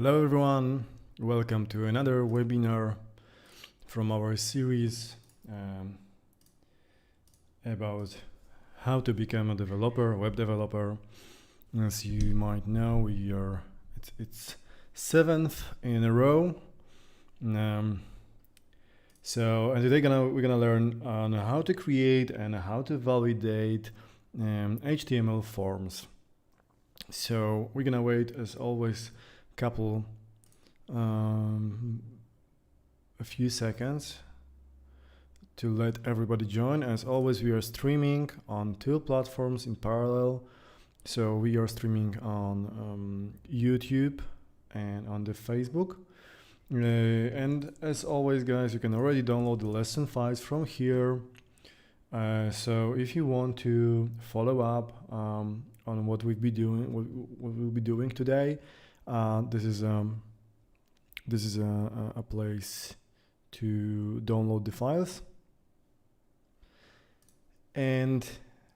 Hello everyone, welcome to another webinar from our series about how to become a developer, web developer. As you might know, it's 7th in a row. So today we're gonna learn on how to create and how to validate HTML forms. So we're gonna wait as always a few seconds to let everybody join. As always, we are streaming on 2 platforms in parallel. So we are streaming on YouTube and on the Facebook. And as always, guys, you can already download the lesson files from here. So if you want to follow up on what we'll be doing today, this is a place to download the files. And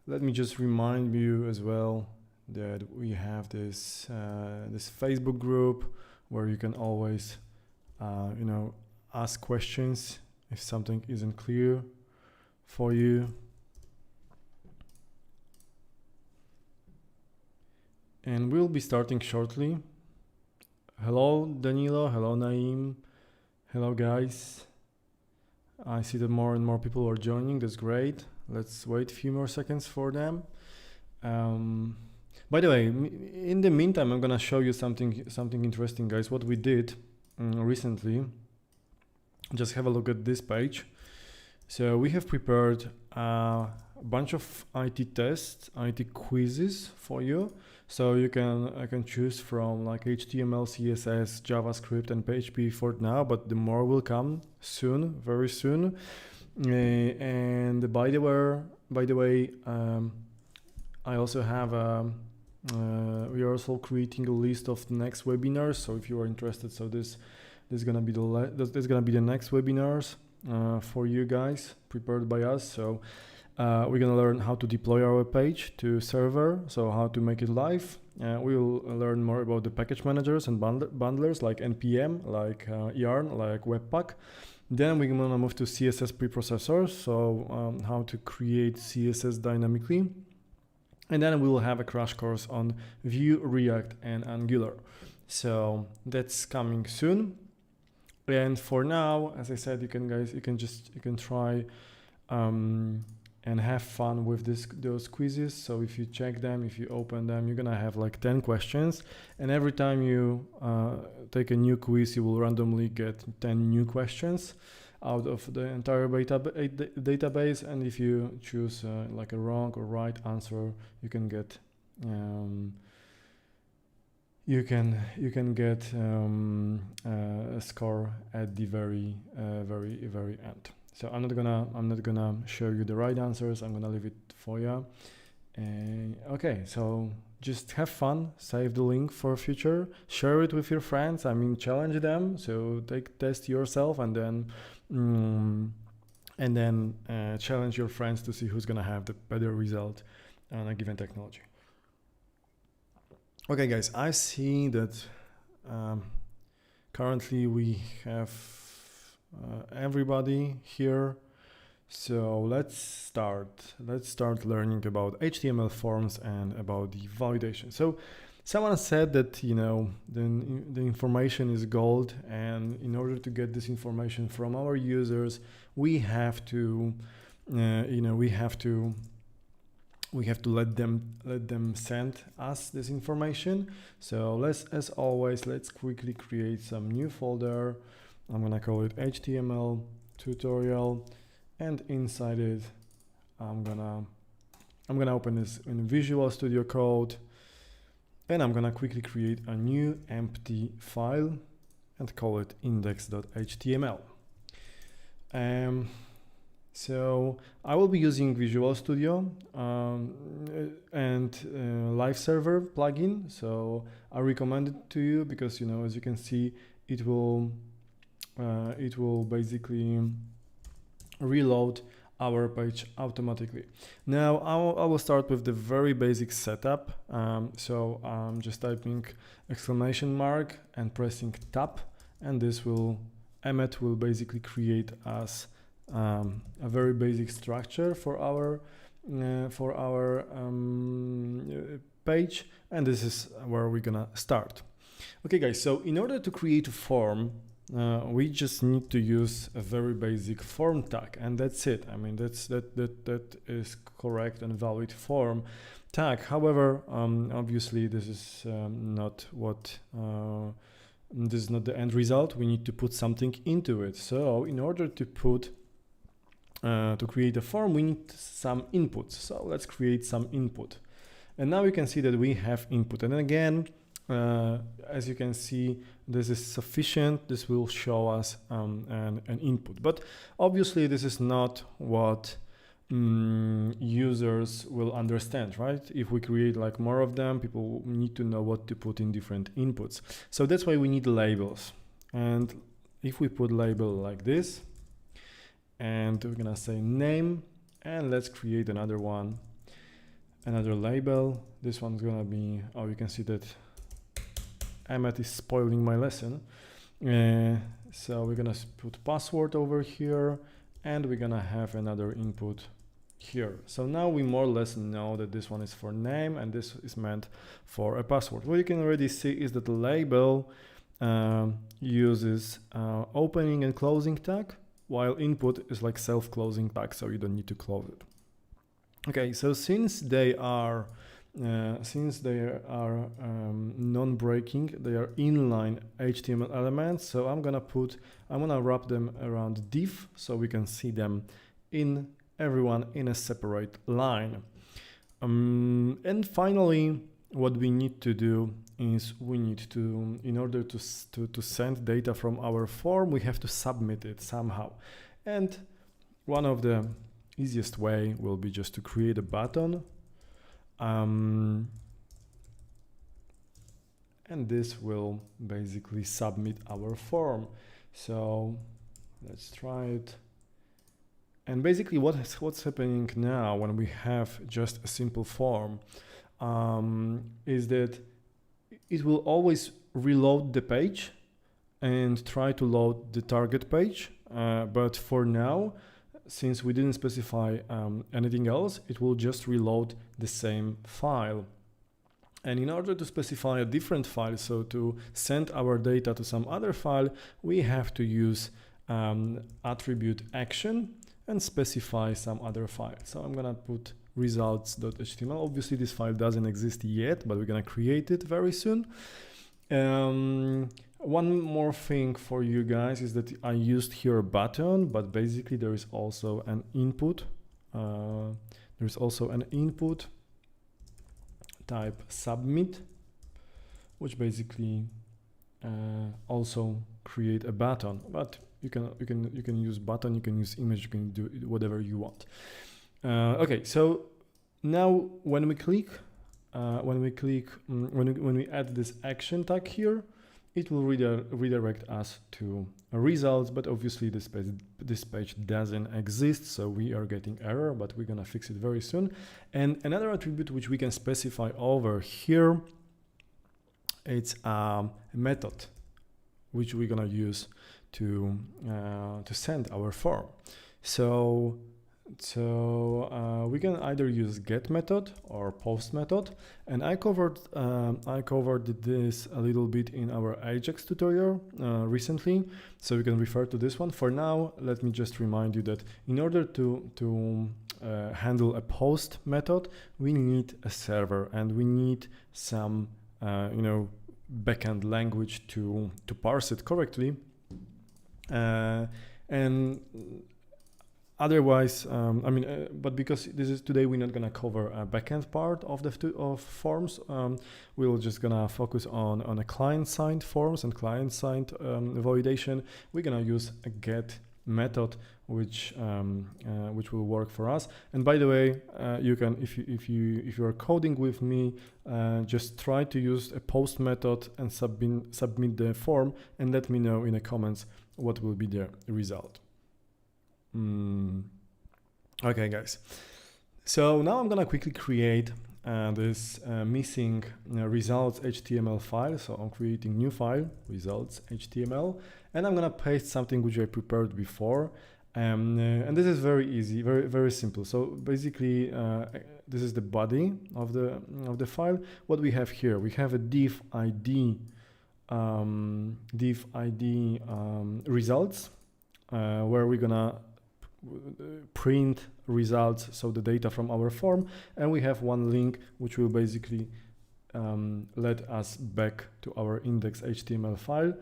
let me just remind you as well that we have this Facebook group where you can always ask questions if something isn't clear for you. And we'll be starting shortly. Hello Danilo, hello Naim, hello guys. I see that more and more people are joining, that's great. Let's wait a few more seconds for them. By the way, in the meantime, I'm gonna show you something interesting, guys, what we did recently. Just have a look at this page. So we have prepared a bunch of IT tests, IT quizzes for you. So I can choose from like HTML, CSS, JavaScript, and PHP for now, but the more will come soon, very soon. And by the way, I also have we are also creating a list of the next webinars. So if you are interested, so this is gonna be the next webinars for you guys prepared by us. So we're gonna learn how to deploy our page to server, so how to make it live. We'll learn more about the package managers and bundlers like NPM, like Yarn, like Webpack. Then we're gonna move to CSS preprocessors, so how to create CSS dynamically. And then we will have a crash course on Vue, React, and Angular. So that's coming soon. And for now, as I said, you can try and have fun with those quizzes. So if you check them, if you open them, you're gonna have like 10 questions, and every time you take a new quiz, you will randomly get 10 new questions out of the entire database. And if you choose like a wrong or right answer, you can get a score at the very end. So I'm not gonna show you the right answers. I'm gonna leave it for you. Okay, so just have fun. Save the link for future. Share it with your friends. I mean, challenge them. So test yourself, and then challenge your friends to see who's gonna have the better result on a given technology. Okay, guys, I see that currently we have everybody here. So let's start learning about HTML forms and about the validation. So someone said that the information is gold, and in order to get this information from our users, we have to let them send us this information. So as always, let's quickly create some new folder. I'm gonna call it HTML tutorial, and inside it I'm gonna open this in Visual Studio Code, and I'm gonna quickly create a new empty file and call it index.html. So I will be using Visual Studio and Live Server plugin. So I recommend it to you because as you can see, it will basically reload our page automatically. Now I will start with the very basic setup. So I'm just typing exclamation mark and pressing tab, and this will, Emmet will basically create us a very basic structure for our page, and this is where we're gonna start. Okay guys, so in order to create a form, we just need to use a very basic form tag, and that's it. I mean, that is correct and valid form tag. However, obviously this is not what this is not the end result. We need to put something into it. So in order to put to create a form, we need some inputs. So let's create some input, and now you can see that we have input. And then again, as you can see, this is sufficient. This will show us an input, but obviously this is not what users will understand, right? If we create like more of them, people need to know what to put in different inputs. So that's why we need labels. And if we put label like this, and we're gonna say name, and let's create another one, another label. This one's gonna be, oh, you can see that Emmet is spoiling my lesson. So we're gonna put password over here, and we're gonna have another input here. So now we more or less know that this one is for name and this is meant for a password. What you can already see is that the label uses opening and closing tag, while input is like self-closing tag, so you don't need to close it. Okay, so since they are non-breaking, they are inline HTML elements, so I'm gonna wrap them around div so we can see them in everyone in a separate line. And finally, what we need to do is we need to, in order to send data from our form, we have to submit it somehow. And one of the easiest way will be just to create a button. And this will basically submit our form. So let's try it. And basically what's happening now when we have just a simple form is that it will always reload the page and try to load the target page. But for now, since we didn't specify anything else, it will just reload the same file. And in order to specify a different file, so to send our data to some other file, we have to use attribute action and specify some other file. So I'm gonna put results.html. Obviously this file doesn't exist yet, but we're gonna create it very soon. One more thing for you guys is that I used here a button, but basically there is also an input. There's also an input type submit, which basically also create a button. But you can use button, you can use image, you can do whatever you want. Okay, so now when we add this action tag here, it will redirect us to results, but obviously this page doesn't exist, so we are getting error, but we're gonna fix it very soon. And another attribute which we can specify over here, it's a method which we're gonna use to send our form. So we can either use get method or post method, and I covered this a little bit in our Ajax tutorial recently, so you can refer to this one. For now, let me just remind you that in order to handle a post method, we need a server and we need some backend language to parse it correctly. And otherwise, but because this is today, we're not gonna cover a backend part of forms. We're just gonna focus on a client-side forms and client-side validation. We're gonna use a get method, which will work for us. And by the way, you can, if you are coding with me, just try to use a post method and submit the form, and let me know in the comments what will be the result. Okay, guys. So now I'm gonna quickly create this missing results HTML file. So I'm creating new file, results HTML, and I'm gonna paste something which I prepared before. And this is very easy, very simple. So basically, this is the body of the file. What we have here, we have a div ID results, where we're gonna print results, so the data from our form, and we have one link which will basically let us back to our index HTML file,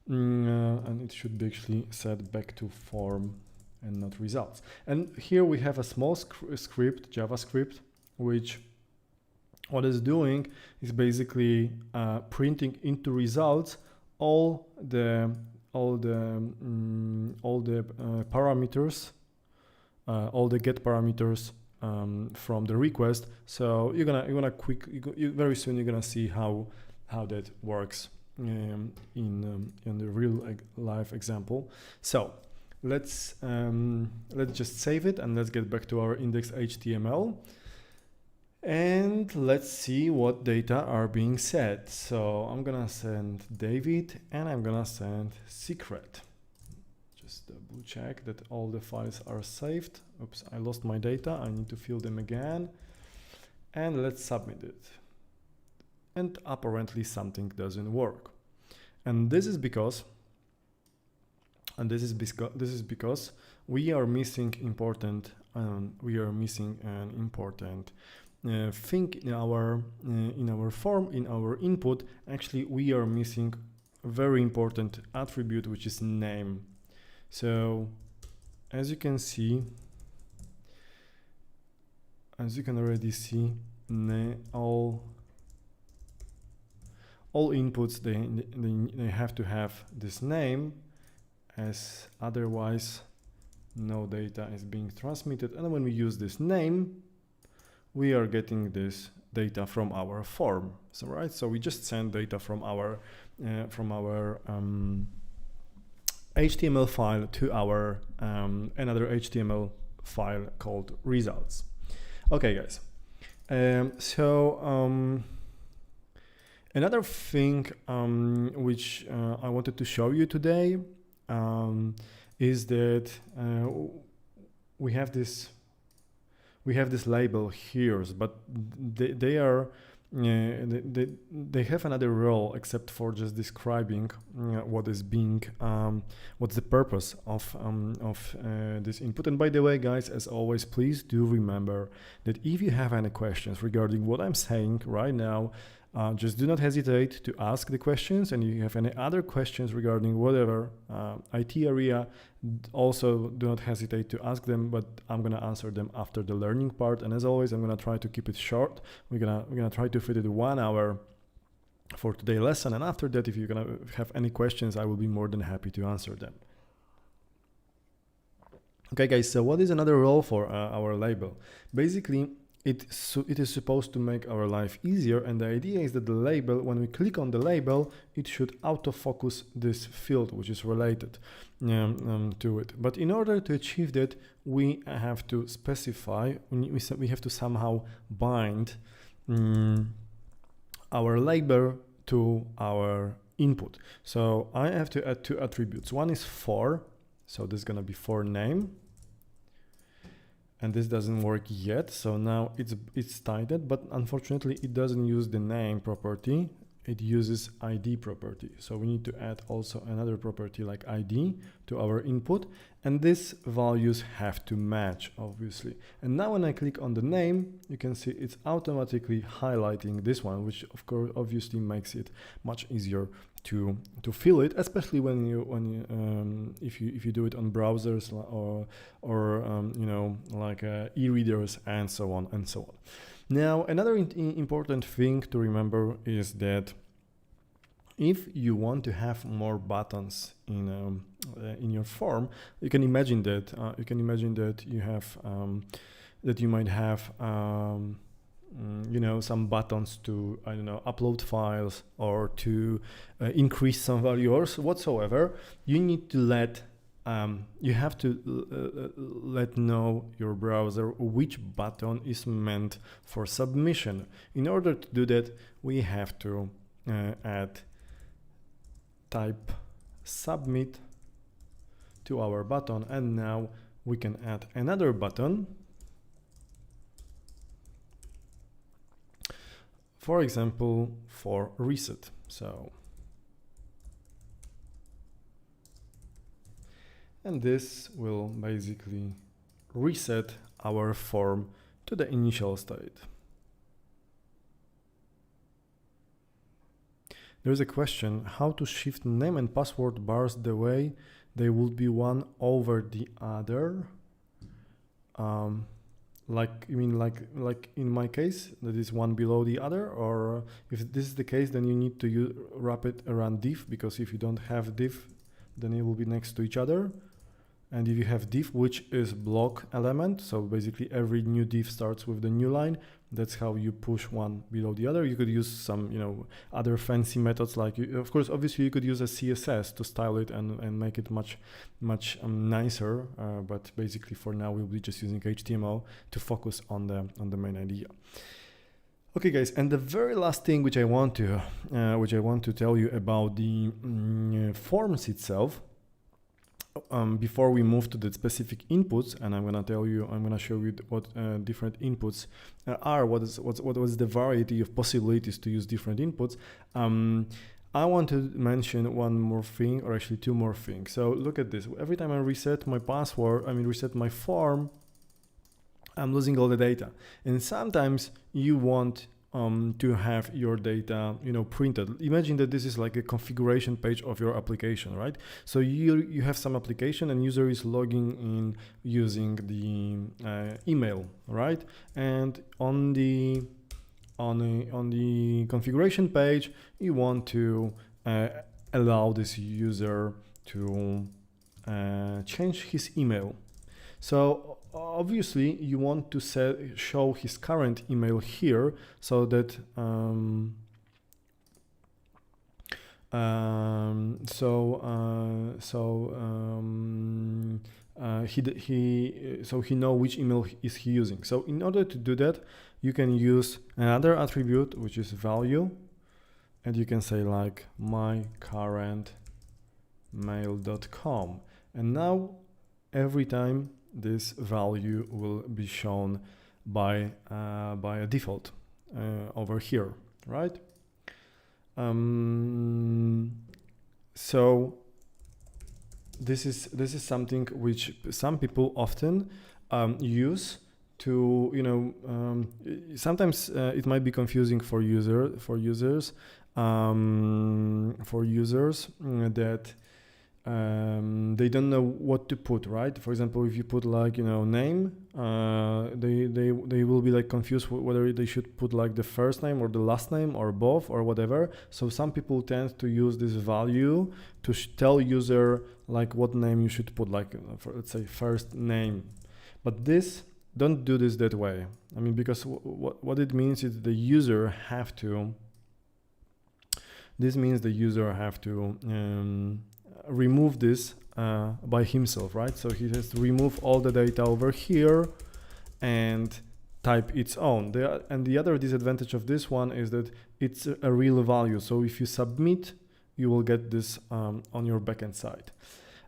and it should be actually set back to form and not results. And here we have a small script, JavaScript, which what it's doing is basically printing into results all the parameters, all the get parameters from the request. So very soon you're gonna see how that works in the real life example. So let's just save it and let's get back to our index HTML. And let's see what data are being set. So I'm gonna send David and I'm gonna send secret. Just double check that all the files are saved. Oops, I lost my data. I need to fill them again. And let's submit it. And apparently something doesn't work. And this is because we are missing important thing in our form, in our input. Actually, we are missing a very important attribute, which is name. So as you can already see, all inputs they have to have this name, as otherwise no data is being transmitted. And when we use this name, we are getting this data from our form. So so we just send data from our HTML file to our another HTML file called results. Okay, guys. Another thing which I wanted to show you today is that we have this label here, but they have another role except for just describing what's the purpose of this input. And by the way, guys, as always, please do remember that if you have any questions regarding what I'm saying right now, just do not hesitate to ask the questions, and if you have any other questions regarding whatever IT area, also do not hesitate to ask them, but I'm gonna answer them after the learning part. And as always, I'm gonna try to keep it short. We're gonna try to fit it 1 hour for today's lesson, and after that, if you're gonna have any questions, I will be more than happy to answer them. Okay, guys, so what is another role for our label? Basically, it is supposed to make our life easier, and the idea is that the label, when we click on the label, it should autofocus this field which is related to it. But in order to achieve that, we have to specify, we have to somehow bind our label to our input. So I have to add 2 attributes. One is for, so this is gonna be for name. And this doesn't work yet, so now it's titled, but unfortunately it doesn't use the name property, it uses ID property. So we need to add also another property like ID to our input, and these values have to match, obviously. And now when I click on the name, you can see it's automatically highlighting this one, which of course obviously makes it much easier to fill it, especially if you do it on browsers or you know, like e-readers and so on and so on. Now, another important thing to remember is that if you want to have more buttons in your form, you can imagine that you have that you might have you know, some buttons to, I don't know, upload files or to increase some value or whatsoever. You need to let you have to let know your browser which button is meant for submission. In order to do that, we have to add type submit to our button, and now we can add another button. For example, for reset. And this will basically reset our form to the initial state. There's a question how to shift name and password bars the way they would be one over the other. Like in my case, that is one below the other, or if this is the case, then you need to wrap it around div, because if you don't have div, then it will be next to each other. And if you have div, which is block element, so basically every new div starts with the new line, that's how you push one below the other. You could use some, other fancy methods, like, of course, obviously you could use a CSS to style it and make it much nicer. But basically for now, we'll be just using HTML to focus on the main idea. Okay, guys, and the very last thing which I want to tell you about the forms itself. Before we move to the specific inputs, and I'm gonna show you what different inputs are, what is the variety of possibilities to use different inputs. I want to mention one more thing, or actually two more things. So look at this. Every time I reset my password, reset my form, I'm losing all the data. And sometimes you want to have your data, printed. Imagine that this is like a configuration page of your application, right? So you have some application and user is logging in using the email, right? And on the configuration page, you want to allow this user to change his email. So obviously you want to show his current email here, so that he know which email is he using. So in order to do that, you can use another attribute, which is value, and you can say like mycurrentmail.com, and now every time this value will be shown by a default over here, right? So this is something which some people often use to, sometimes it might be confusing for users that they don't know what to put, right? For example, if you put like, name, they will be like confused whether they should put like the first name or the last name or both or whatever. So some people tend to use this value to tell user like what name you should put, like for, let's say, first name. But don't do this that way. Because what it means is the user have to, remove this by himself, right? So he has to remove all the data over here and type its own. And the other disadvantage of this one is that it's a real value. So if you submit, you will get this on your backend side.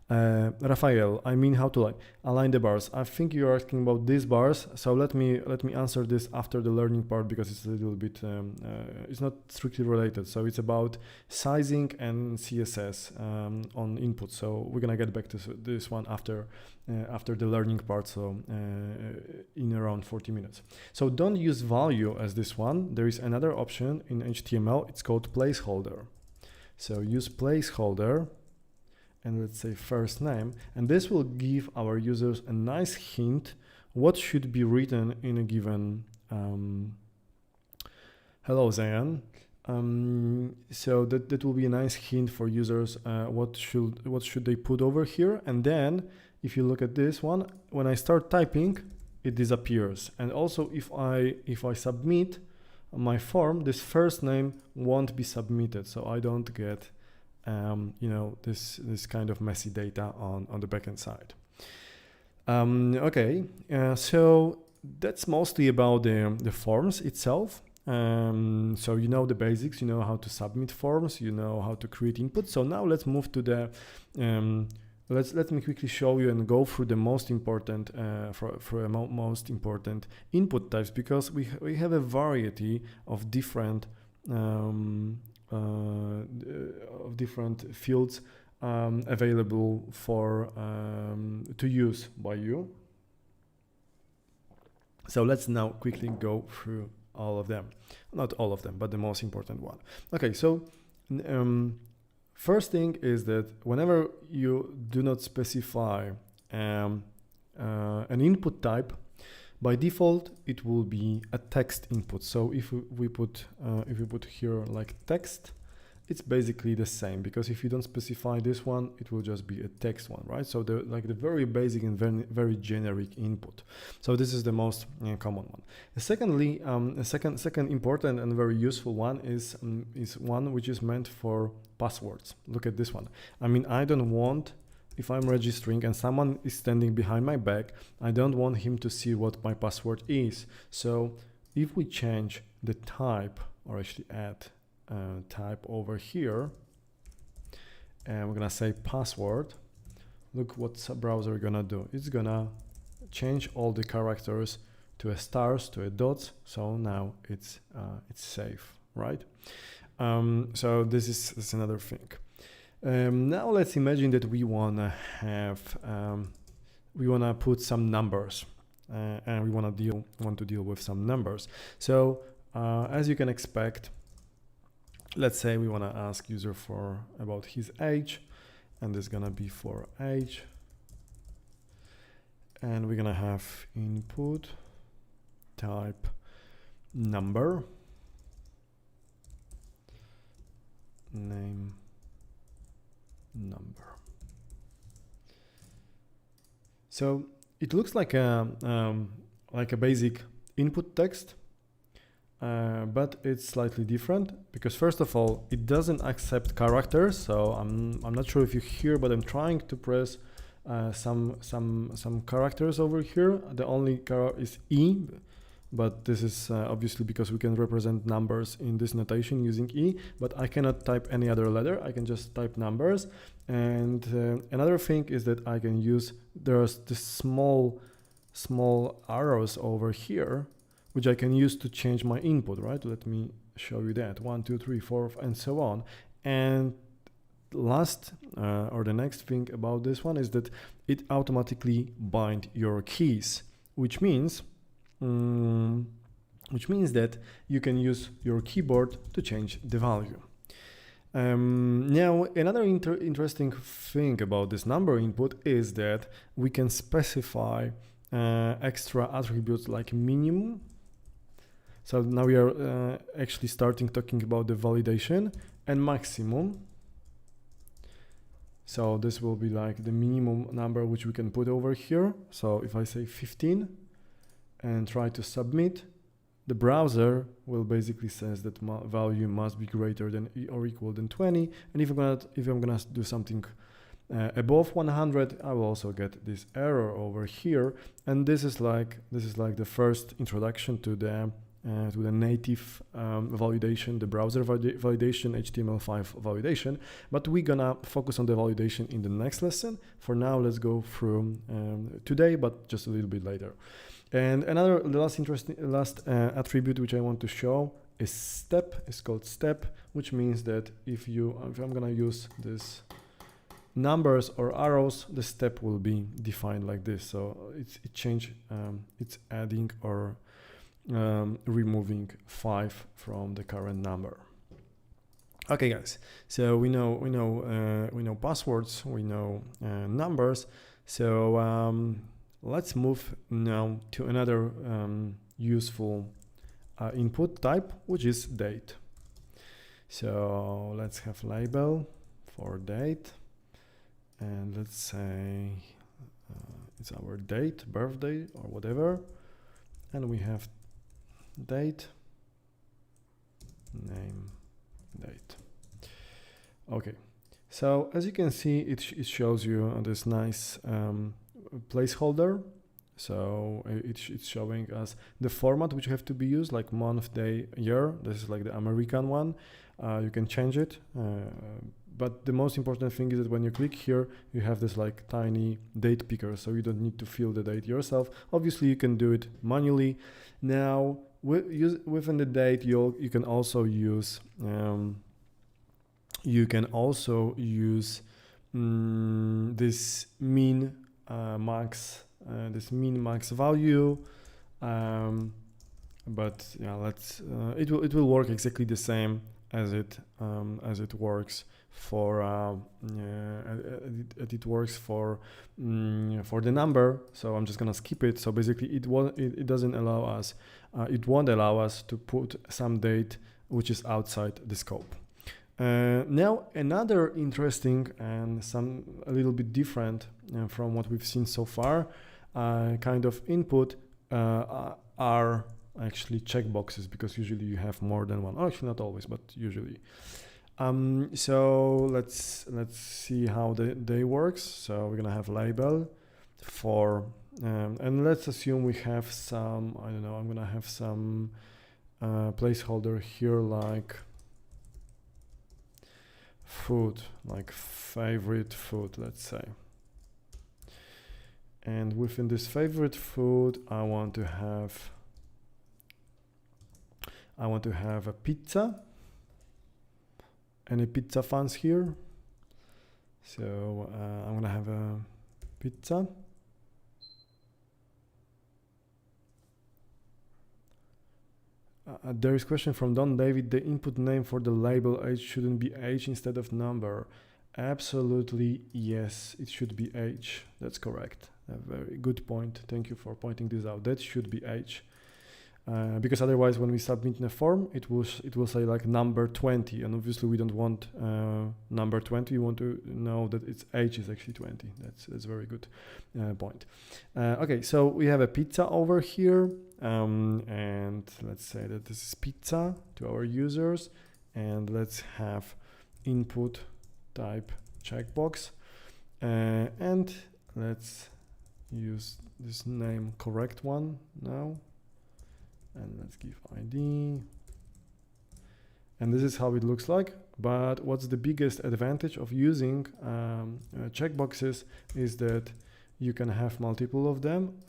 Rafael, how to align the bars. I think you're asking about these bars, so let me answer this after the learning part, because it's a little bit it's not strictly related. So it's about sizing and CSS on input. So we're gonna get back to this one after the learning part, so in around 40 minutes. So don't use value as this one. There is another option in HTML. It's called placeholder. So use placeholder and let's say first name, and this will give our users a nice hint what should be written in a given hello Zayan. So that will be a nice hint for users what should they put over here. And then if you look at this one, when I start typing, it disappears. And also if I submit my form, this first name won't be submitted, so I don't get you know, this kind of messy data on the backend side. Okay, so that's mostly about the forms itself. So you know the basics, you know how to submit forms, you know how to create input. So now let's move to the let me quickly show you and go through the most important most important input types, because we have a variety of different fields available for to use by you. So let's now quickly go through all of them. Not all of them, but the most important one. Okay, so first thing is that whenever you do not specify an input type, by default it will be a text input. So if we put here like text, it's basically the same, because if you don't specify this one, it will just be a text one, right? So the very basic and very generic input. So this is the most common one. Secondly, a second important and very useful one is one which is meant for passwords. Look at this one. I mean, I don't want, if I'm registering and someone is standing behind my back, I don't want him to see what my password is. So if we change the type, or actually add type over here, and we're gonna say password, look what browser gonna do. It's gonna change all the characters to a stars, to a dots. So now it's safe, right? So this is another thing. Now let's imagine that we wanna have we wanna put some numbers, and we want to deal with some numbers. So as you can expect, let's say we want to ask user about his age, and this is gonna be for age, and we're gonna have input type number, name number. So it looks like a basic input text. But it's slightly different, because first of all, it doesn't accept characters. So I'm not sure if you hear, but I'm trying to press some characters over here. The only character is E, but this is obviously because we can represent numbers in this notation using E, but I cannot type any other letter. I can just type numbers. And another thing is that I can use, there's this small arrows over here, which I can use to change my input, right? Let me show you that. 1, 2, 3, 4, and so on. And last, or the next thing about this one is that it automatically binds your keys, which means that you can use your keyboard to change the value. Now, another interesting thing about this number input is that we can specify extra attributes like minimum. So now we are actually talking about the validation, and maximum. So this will be like the minimum number which we can put over here. So if I say 15 and try to submit, the browser will basically says that my value must be greater than or equal than 20. And if I'm gonna do something above 100, I will also get this error over here. And this is like the first introduction to the native validation, the browser validation, HTML5 validation, but we're gonna focus on the validation in the next lesson. For now, let's go through today, but just a little bit later. And the last attribute which I want to show is step. It's called step, which means that if I'm gonna use this numbers or arrows, the step will be defined like this. So it's adding or removing 5 from the current number. Okay, guys. So we know passwords, we know numbers. So let's move now to another useful input type, which is date. So let's have label for date, and let's say it's our date, birthday or whatever, and we have date, name, date. Okay, So as you can see, it shows you this nice placeholder. So it's showing us the format which have to be used, like month, day, year. This is like the American one. You can change it, but the most important thing is that when you click here, you have this like tiny date picker, so you don't need to fill the date yourself. Obviously, you can do it manually. Now, within the date, you can also use this min max. This min max value, but yeah, let's it will work exactly the same as it works for it works for the number. So I'm just gonna skip it. So basically, it doesn't allow us, it won't allow us to put some date which is outside the scope. Now another interesting and a little bit different from what we've seen so far kind of input are actually checkboxes, because usually you have more than one. Oh, actually not always, but usually. So let's see how they works. So we're gonna have label for and let's assume we have some, I don't know, I'm gonna have some placeholder here like food, like favorite food, let's say. And within this favorite food, I want to have a pizza. Any pizza fans here? So I'm gonna have a pizza. There is a question from Don David. The input name for the label age shouldn't be age instead of number. Absolutely, yes, it should be age. That's correct. A very good point. Thank you for pointing this out. That should be age. Because otherwise, when we submit in a form, it will say like number 20, and obviously we don't want number 20. We want to know that its age is actually 20. That's a very good point. Okay, so we have a pizza over here, and let's say that this is pizza to our users, and let's have input type checkbox, and let's use this name correct one now. And let's give ID. And this is how it looks like. But what's the biggest advantage of using checkboxes is that you can have multiple of them.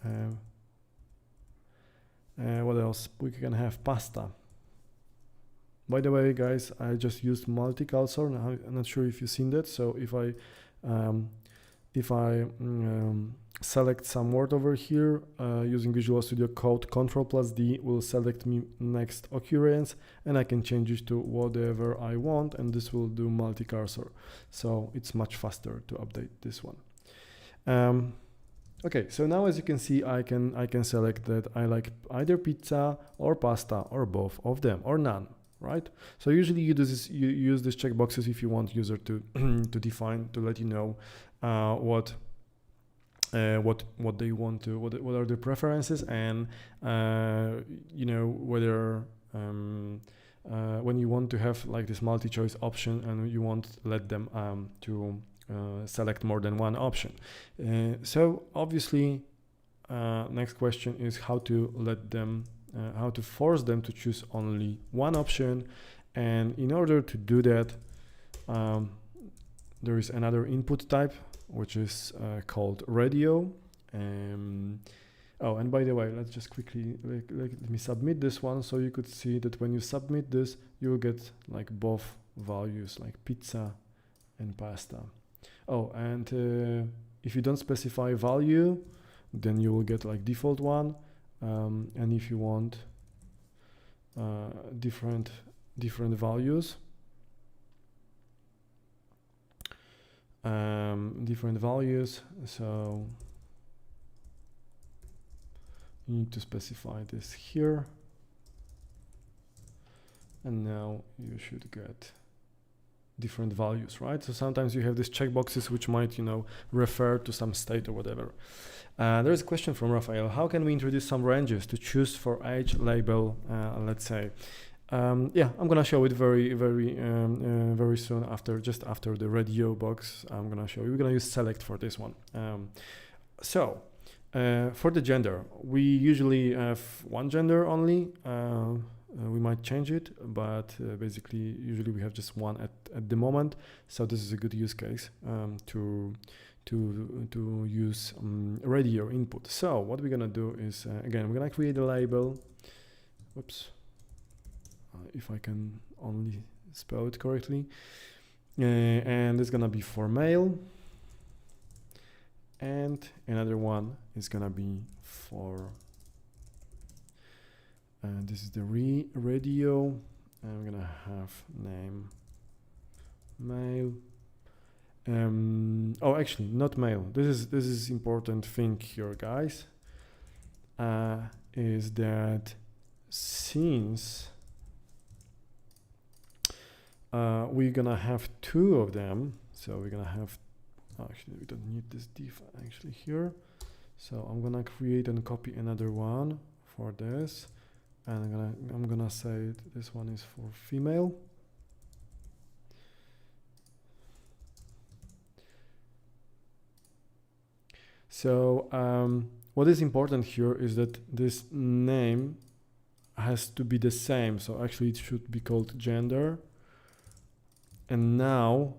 What else? We can have pasta. By the way, guys, I just used multi-cursor. I'm not sure if you've seen that. So if I select some word over here using Visual Studio Code, Ctrl+D will select me next occurrence, and I can change it to whatever I want, and this will do multi-cursor. So it's much faster to update this one. Okay, so now as you can see, I can select that I like either pizza or pasta or both of them or none, right? So usually you use these checkboxes if you want user to to define, to let you know what they want to, what are their preferences, and you know, whether when you want to have like this multi-choice option and you want to let them to select more than one option. So obviously next question is how to let them how to force them to choose only one option. And in order to do that, there is another input type which is called radio. Oh, and by the way, let's just quickly let me submit this one, so you could see that when you submit this, you will get like both values, like pizza and pasta. Oh, and if you don't specify value, then you will get like default one. And if you want different values, so you need to specify this here, and now you should get different values, right? So sometimes you have these checkboxes which might, you know, refer to some state or whatever. There's a question from Raphael. How can we introduce some ranges to choose for age label, let's say? Yeah, I'm gonna show it very soon just after the radio box. I'm gonna show you. We're gonna use select for this one. For the gender, we usually have one gender only. We might change it, but basically, usually we have just one at the moment. So this is a good use case to use radio input. So what we're gonna do is again, we're gonna create a label. Whoops. If I can only spell it correctly, and it's gonna be for male, and another one is gonna be for this is the radio, and I'm gonna have name male. Oh, actually not male. This is important thing here, guys, is that since we're gonna have two of them, so we're gonna have, actually we don't need this div actually here, so I'm gonna create and copy another one for this, and I'm gonna say this one is for female. So what is important here is that this name has to be the same, so actually it should be called gender. And now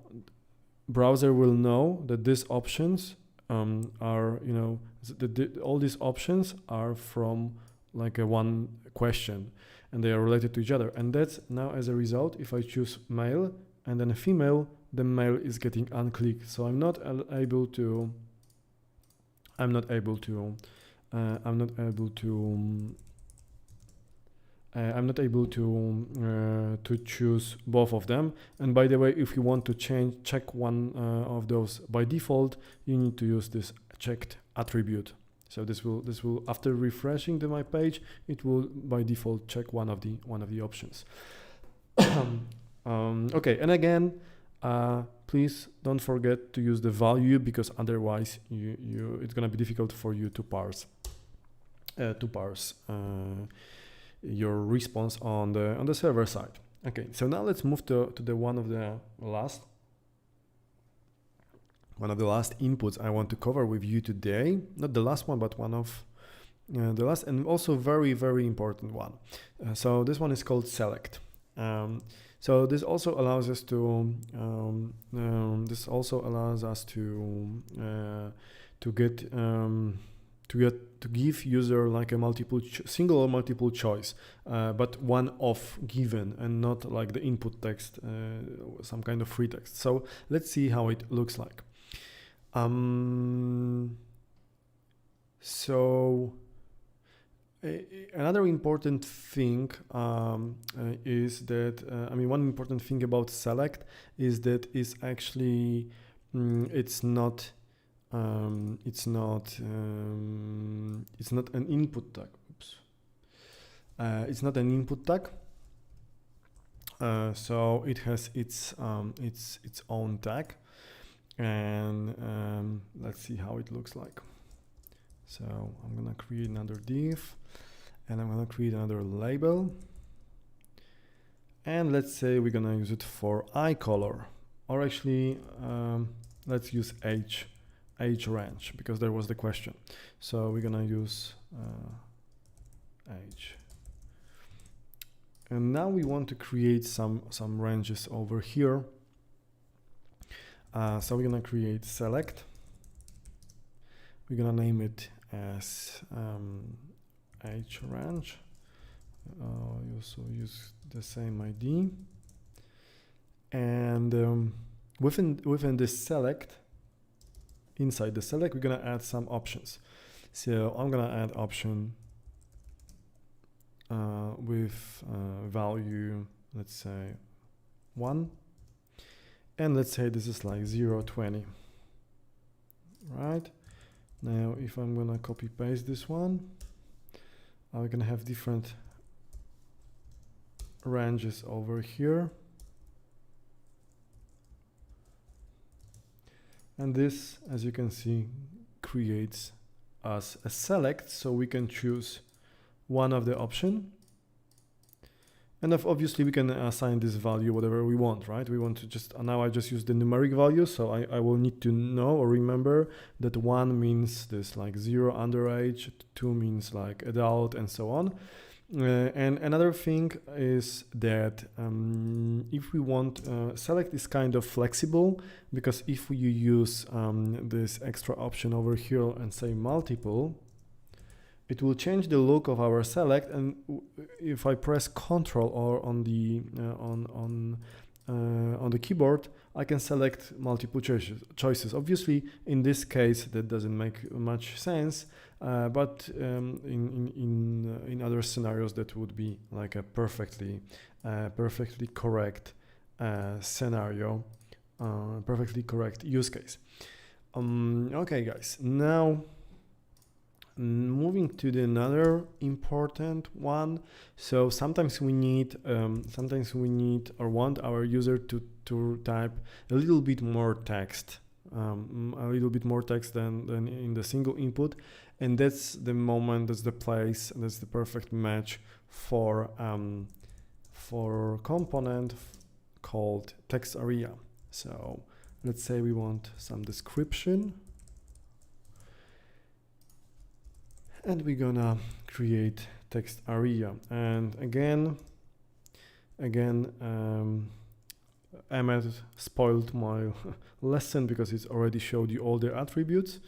browser will know that these options are, you know, all these options are from like a one question, and they are related to each other. And that's now, as a result, if I choose male and then a female, the male is getting unclicked. So I'm not able to choose both of them. And by the way, if you want to check one of those by default, you need to use this checked attribute. So this will after refreshing my page, it will by default check one of the options. Okay, and again, please don't forget to use the value, because otherwise it's gonna be difficult for you to parse your response on the server side. Okay, so now let's move to the one of the last inputs I want to cover with you today. Not the last one, but one of the last, and also very important one. So this one is called select. So this also allows us to give user like a single or multiple choice, but one of given, and not like the input text, some kind of free text. So let's see how it looks like. So another important thing is that one important thing about select is that it's actually it's not an input tag. Oops. It's not an input tag. So it has its own tag, and let's see how it looks like. So I'm gonna create another div, and I'm gonna create another label, and let's say we're gonna use it for eye color, or actually let's use age range, because there was the question. So we're gonna use age, and now we want to create some ranges over here. So we're gonna create select. We're gonna name it as age range. You also use the same ID, and within this select, inside the select, we're gonna add some options. So I'm gonna add option with value, let's say 1, and let's say this is like 0-20. Right now, if I'm gonna copy paste this one, I'm gonna have different ranges over here, and this, as you can see, creates us a select, so we can choose one of the option, And obviously we can assign this value whatever we want, right? We want to just, now I just use the numeric value, so I will need to know or remember that 1 means this like 0 underage, 2 means like adult, and so on. And another thing is that if we want, select is kind of flexible, because if you use this extra option over here and say multiple, it will change the look of our select. And if I press Ctrl or on the keyboard, I can select multiple choices. Obviously, in this case, that doesn't make much sense, but in other scenarios, that would be like a perfectly correct scenario, perfectly correct use case. Okay, guys, now moving to the another important one. So sometimes we need or want our user to type a little bit more text, than in the single input, and that's the moment, that's the place, that's the perfect match for component called text area. So let's say we want some description, and we're gonna create text area. And again, Emmet spoiled my lesson because it's already showed you all the attributes.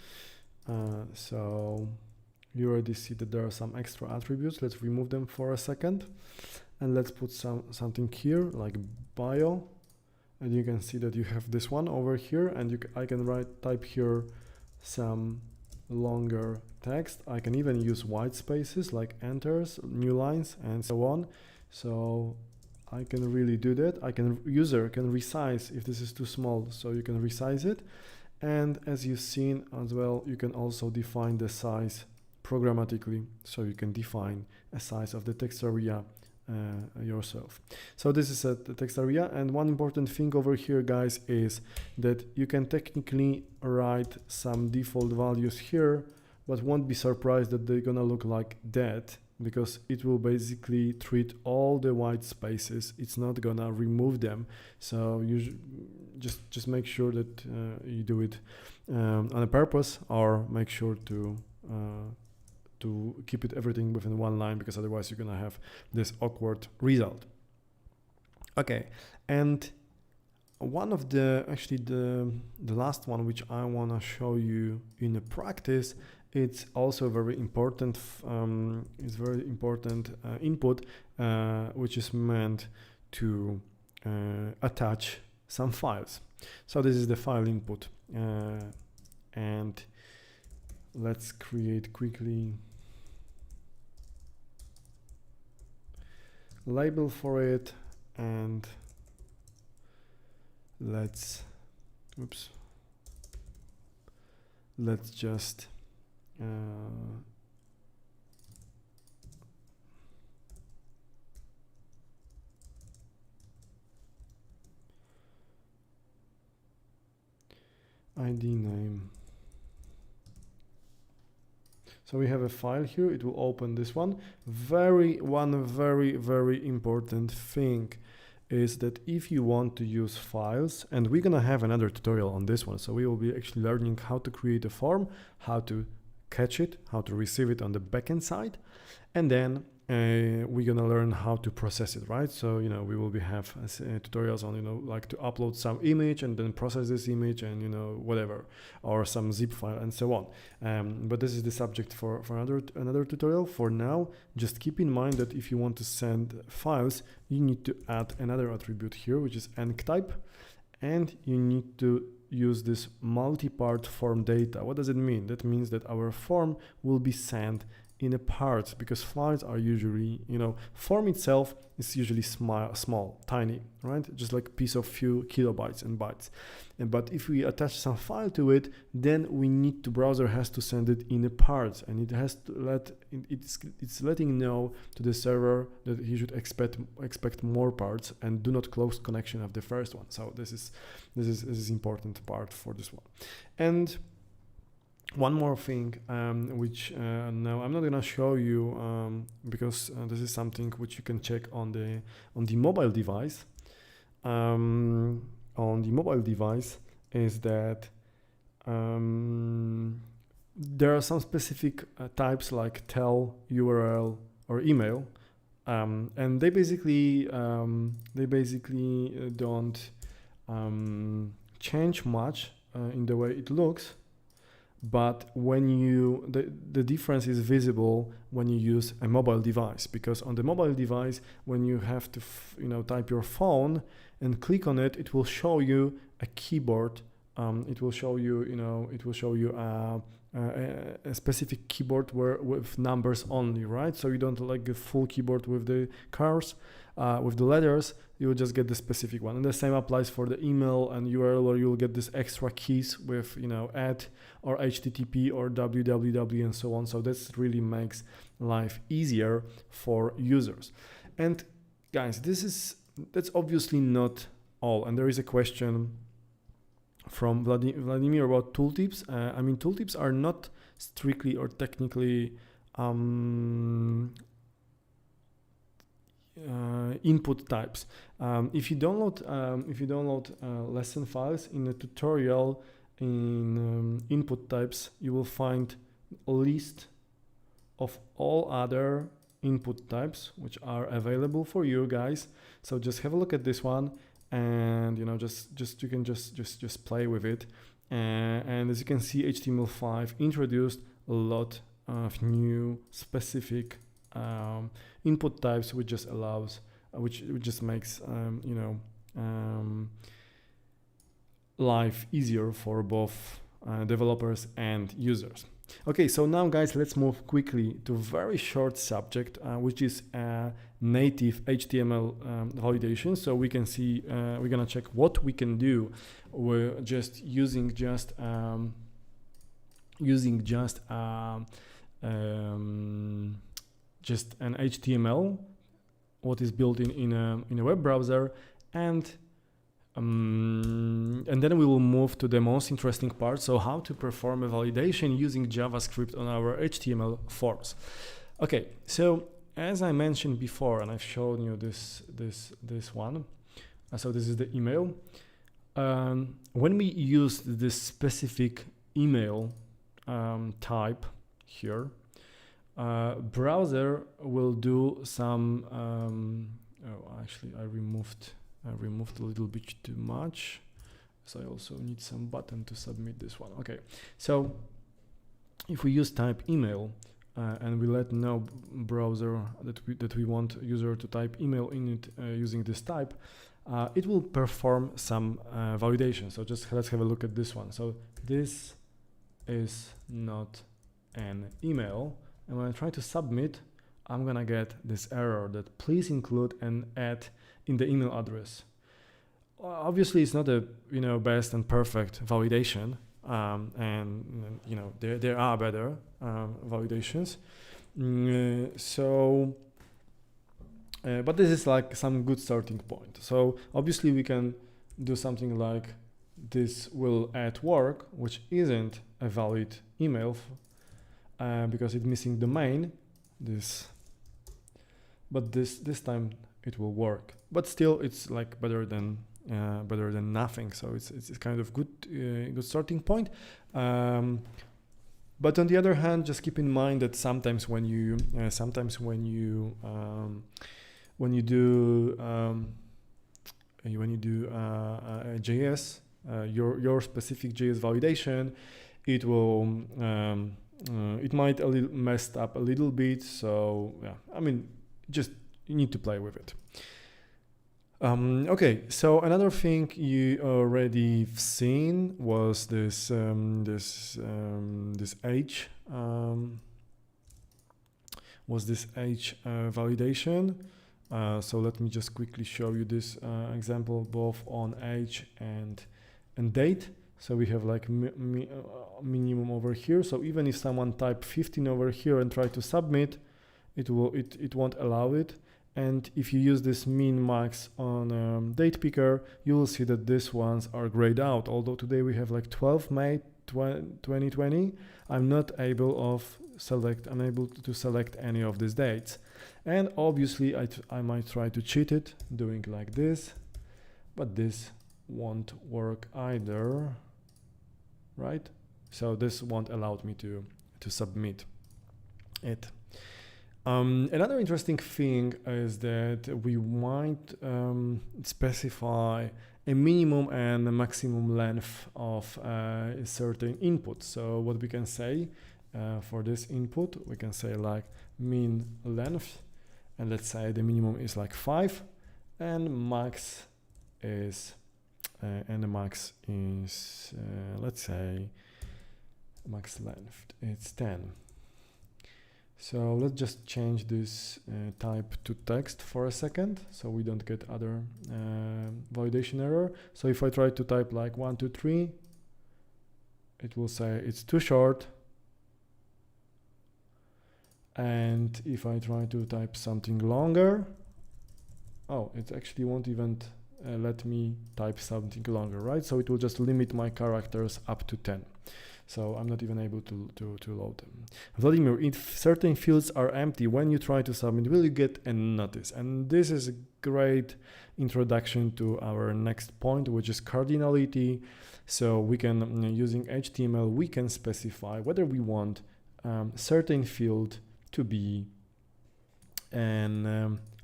So you already see that there are some extra attributes. Let's remove them for a second, and let's put something here like bio. And you can see that you have this one over here, and I can type here some longer text. I can even use white spaces like enters, new lines, and so on. So I can really do that. User can resize if this is too small, so you can resize it. And as you've seen as well, you can also define the size programmatically, so you can define a size of the text area yourself. So this is the text area. And one important thing over here, guys, is that you can technically write some default values here, but won't be surprised that they're gonna look like that, because it will basically treat all the white spaces. It's not gonna remove them. So you just make sure that you do it on a purpose, or make sure to keep everything within one line, because otherwise you're gonna have this awkward result. Okay, and one of the last one which I wanna show you in a practice, it's also very important. It's very important input, which is meant to attach some files. So this is the file input, and let's create quickly label for it, and let's just ID name. So we have a file here. It will open this one. One very important thing is that if you want to use files, and we're gonna have another tutorial on this one, so we will be actually learning how to create a form, how to catch it, how to receive it on the backend side, and then we're gonna learn how to process it, right? So we will have tutorials on like to upload some image and then process this image, and whatever, or some zip file and so on. But this is the subject for another tutorial. For now, just keep in mind that if you want to send files, you need to add another attribute here, which is enctype, and you need to use this multi-part form data. What does it mean? That means that our form will be sent in a part, because files are usually, form itself is usually small, tiny, right? Just like a piece of few kilobytes and bytes. But if we attach some file to it, then browser has to send it in a part, and it has to it's letting know to the server that he should expect more parts, and do not close connection of the first one. So this is important part for this one. And One more thing, which now I'm not gonna show you because this is something which you can check on the mobile device. On the mobile device is that there are some specific types like tel, URL, or email, and they basically don't change much in the way it looks. But when the difference is visible when you use a mobile device, because on the mobile device, when you have to type your phone and click on it, it will show you a keyboard. It will show you a specific keyboard with numbers only, right? So you don't like a full keyboard with the cars, with the letters. You will just get the specific one. And the same applies for the email and URL, where you'll get this extra keys with @ or HTTP or www and so on. So this really makes life easier for users. And guys, that's obviously not all. And there is a question from Vladimir about tooltips. I mean, tooltips are not strictly or technically input types. If you download lesson files in a tutorial in input types, you will find a list of all other input types which are available for you guys. So just have a look at this one, and you can just play with it. And as you can see, HTML5 introduced a lot of new specific input types, which just allows, which just makes life easier for both developers and users. Okay, so now guys, let's move quickly to a very short subject, which is native HTML validation. So we can see, we're gonna check what we can do with just using an HTML, what is built in a web browser, and then we will move to the most interesting part. So how to perform a validation using JavaScript on our HTML forms. Okay, so as I mentioned before, and I've shown you this one. So this is the email. When we use this specific email type here, browser will do some. Actually, I removed a little bit too much, so I also need some button to submit this one. Okay, so if we use type email and we let know browser that we want user to type email in it using this type, it will perform some validation. So just let's have a look at this one. So this is not an email, and when I try to submit, I'm gonna get this error that please include an @ in the email address. Obviously, it's not a best and perfect validation, and there are better validations. But this is like some good starting point. So obviously, we can do something like this will @ work, which isn't a valid email because it's missing the main. But this time it will work. But still, it's like better than nothing. So it's kind of good starting point. But on the other hand, just keep in mind that sometimes when you do JS, your specific JS validation, it will it might messed up a little bit. So yeah, I mean, just you need to play with it. Okay, so another thing you already seen was this H validation. So let me just quickly show you this example both on age and date. So we have like minimum over here. So even if someone type 15 over here and try to submit, it won't allow it. And if you use this min max on date picker, you will see that these ones are grayed out. Although today we have like 12 2020, I'm not able to select any of these dates. And obviously I might try to cheat it doing like this, but this won't work either, right? So this won't allow me to submit it. Another interesting thing is that we might specify a minimum and a maximum length of a certain input. So what we can say for this input, we can say like min length, and let's say the minimum is like 5, and max is let's say max length, it's 10. So let's just change this type to text for a second, so we don't get other validation error. So if I try to type like 1, 2, 3, it will say it's too short. And if I try to type something longer, oh, it actually won't even let me type something longer, right? So it will just limit my characters up to 10. So I'm not even able to load them. Vladimir, if certain fields are empty when you try to submit, will you get a notice? And this is a great introduction to our next point, which is cardinality. So we can, using HTML, we can specify whether we want certain field to be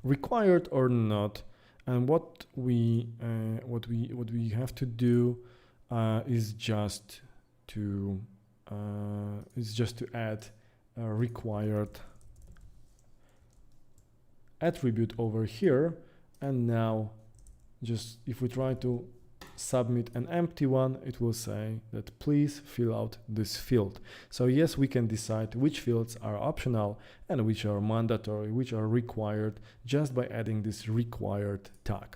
required or not. And what we have to do is just to add a required attribute over here. And now just if we try to submit an empty one, it will say that please fill out this field. So yes, we can decide which fields are optional and which are mandatory, which are required, just by adding this required tag.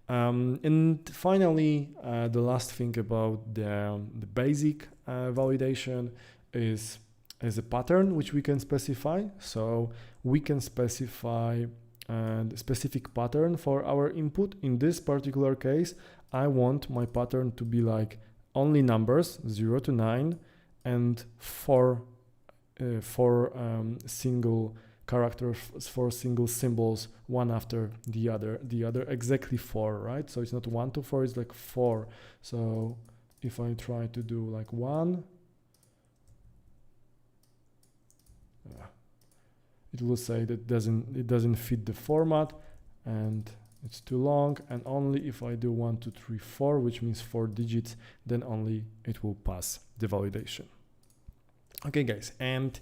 And finally, the last thing about the basic validation is a pattern which we can specify. So we can specify a specific pattern for our input. In this particular case, I want my pattern to be like only numbers 0 to 9 and four single characters, 4 single symbols, one after the other exactly 4, right? So it's not 1 to 4, it's like 4. So if I try to do like 1, it will say that it doesn't fit the format and it's too long, and only if I do 1, 2, 3, 4, which means 4 digits, then only it will pass the validation. Okay guys, and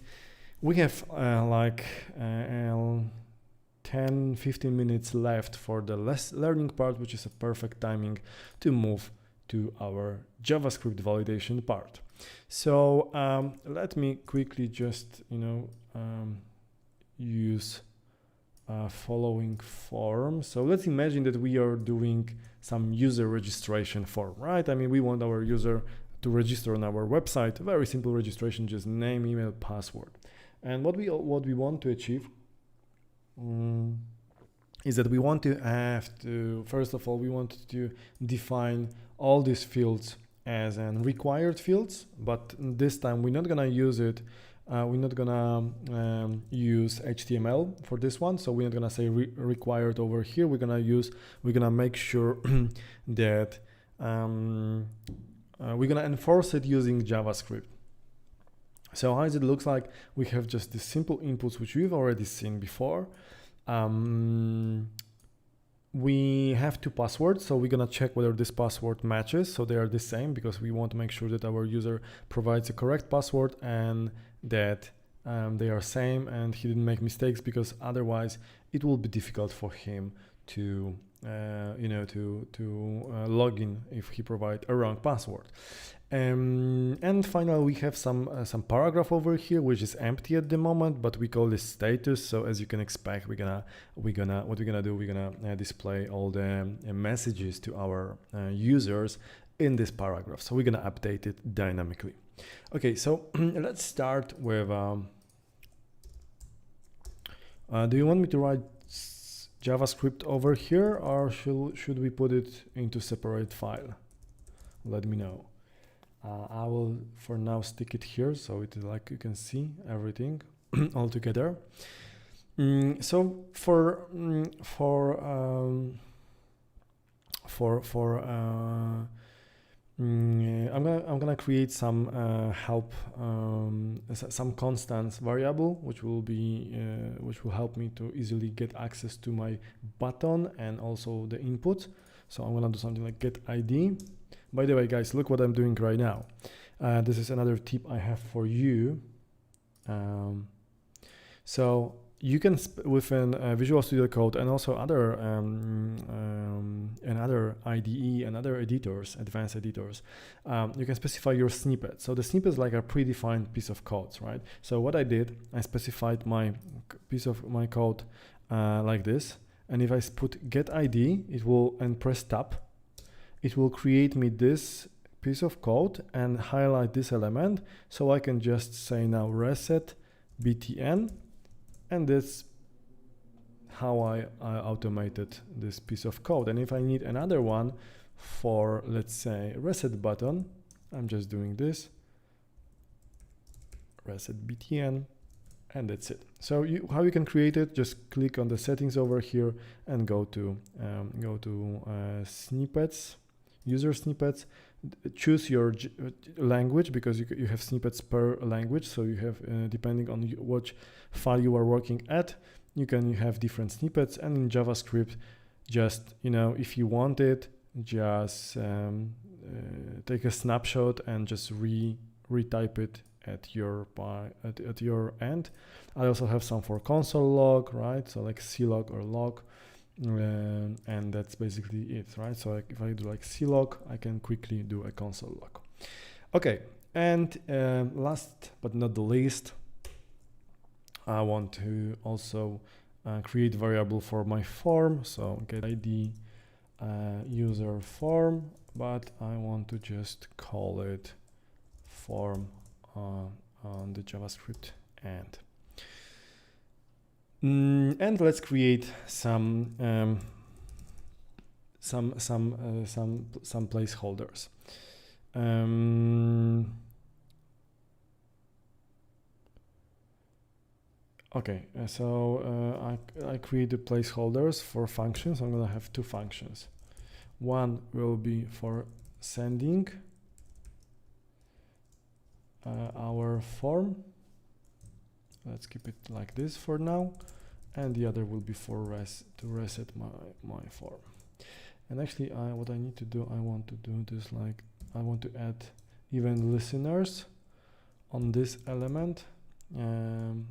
we have 10-15 minutes left for the learning part, which is a perfect timing to move to our JavaScript validation part. So let me quickly just use following form. So let's imagine that we are doing some user registration form, right? I mean, we want our user to register on our website. Very simple registration, just name, email, password. And what we want to achieve is that we want to first of all, we want to define all these fields as required fields, but this time we're not gonna use it. We're not gonna use HTML for this one, so we're not gonna say required over here. We're gonna make sure that we're gonna enforce it using JavaScript. So how does it look like? We have just the simple inputs which we've already seen before. We have 2 passwords, so we're gonna check whether this password matches, so they are the same, because we want to make sure that our user provides a correct password and that they are same and he didn't make mistakes, because otherwise it will be difficult for him to log in if he provide a wrong password. And finally, we have some paragraph over here which is empty at the moment, but we call this status. So as you can expect, we're gonna display all the messages to our users in this paragraph. So we're gonna update it dynamically. Okay, so let's start with. Do you want me to write JavaScript over here, or should we put it into separate file? Let me know. I will for now stick it here so it is like you can see everything all together. So I'm gonna create some help some constants variable which will help me to easily get access to my button and also the input. So I'm gonna do something like get ID. By the way, guys, look what I'm doing right now. This is another tip I have for you. So you can within Visual Studio Code and also other IDE and other editors, advanced editors, you can specify your snippet. So the snippet is like a predefined piece of code, right? So what I did, I specified my piece of my code like this, and if I put get ID, it will and press tab, it will create me this piece of code and highlight this element. So I can just say now reset btn. And that's how I automated this piece of code. And if I need another one for, let's say, reset button, I'm just doing this, reset btn, and that's it. So how you can create it, just click on the settings over here and go to snippets, user snippets. Choose your language because you have snippets per language. So you have, depending on which file you are working at, you can have different snippets. And in JavaScript, just, if you want it, just take a snapshot and just retype it at your end. I also have some for console log, right? So like clog or log. And that's basically it, right? So if I do like clog, I can quickly do a console log. Okay, and last but not the least, I want to also create variable for my form. So get ID user form, but I want to just call it form on the JavaScript end. And let's create some placeholders. Okay, so I created placeholders for functions. I'm gonna have two functions. One will be for sending our form. Let's keep it like this for now, and the other will be for to reset my form. And actually, what I need to do, I want to do this like I want to add event listeners on this element, and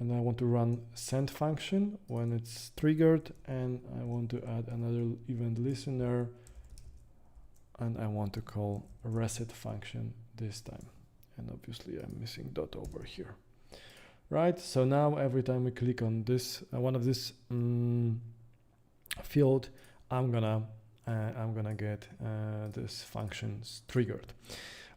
I want to run send function when it's triggered, and I want to add another event listener, and I want to call reset function this time. And obviously I'm missing dot over here, right? So now every time we click on this one of this field, I'm gonna get this functions triggered.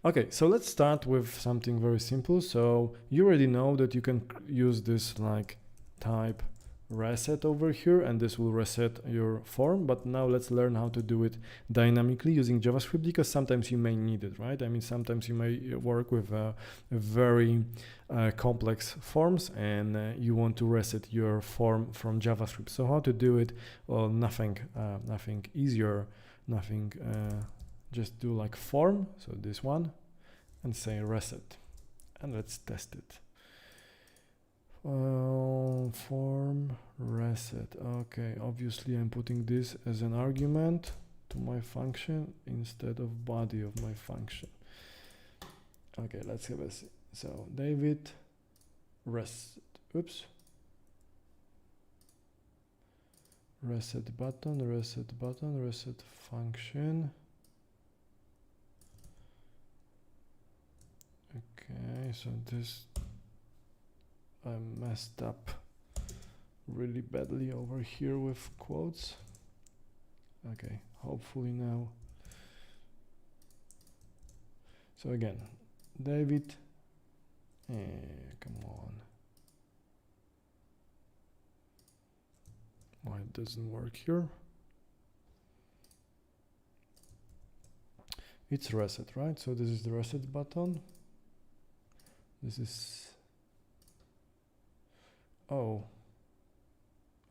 Okay, so let's start with something very simple. So you already know that you can use this like type reset over here, and this will reset your form. But now let's learn how to do it dynamically using JavaScript, because sometimes you may need it, right? I mean, sometimes you may work with very complex forms, and you want to reset your form from JavaScript. So how to do it? Well, nothing easier, just do like form, so this one, and say reset, and let's test it. Form reset. Okay, obviously I'm putting this as an argument to my function instead of body of my function. Okay, let's have a see. So David reset. Oops. Reset button, reset function. Okay, so this I messed up really badly over here with quotes. Okay, hopefully now. So again, David, come on. Why it doesn't work here? it's reset, right? So this is the reset button. This is, oh,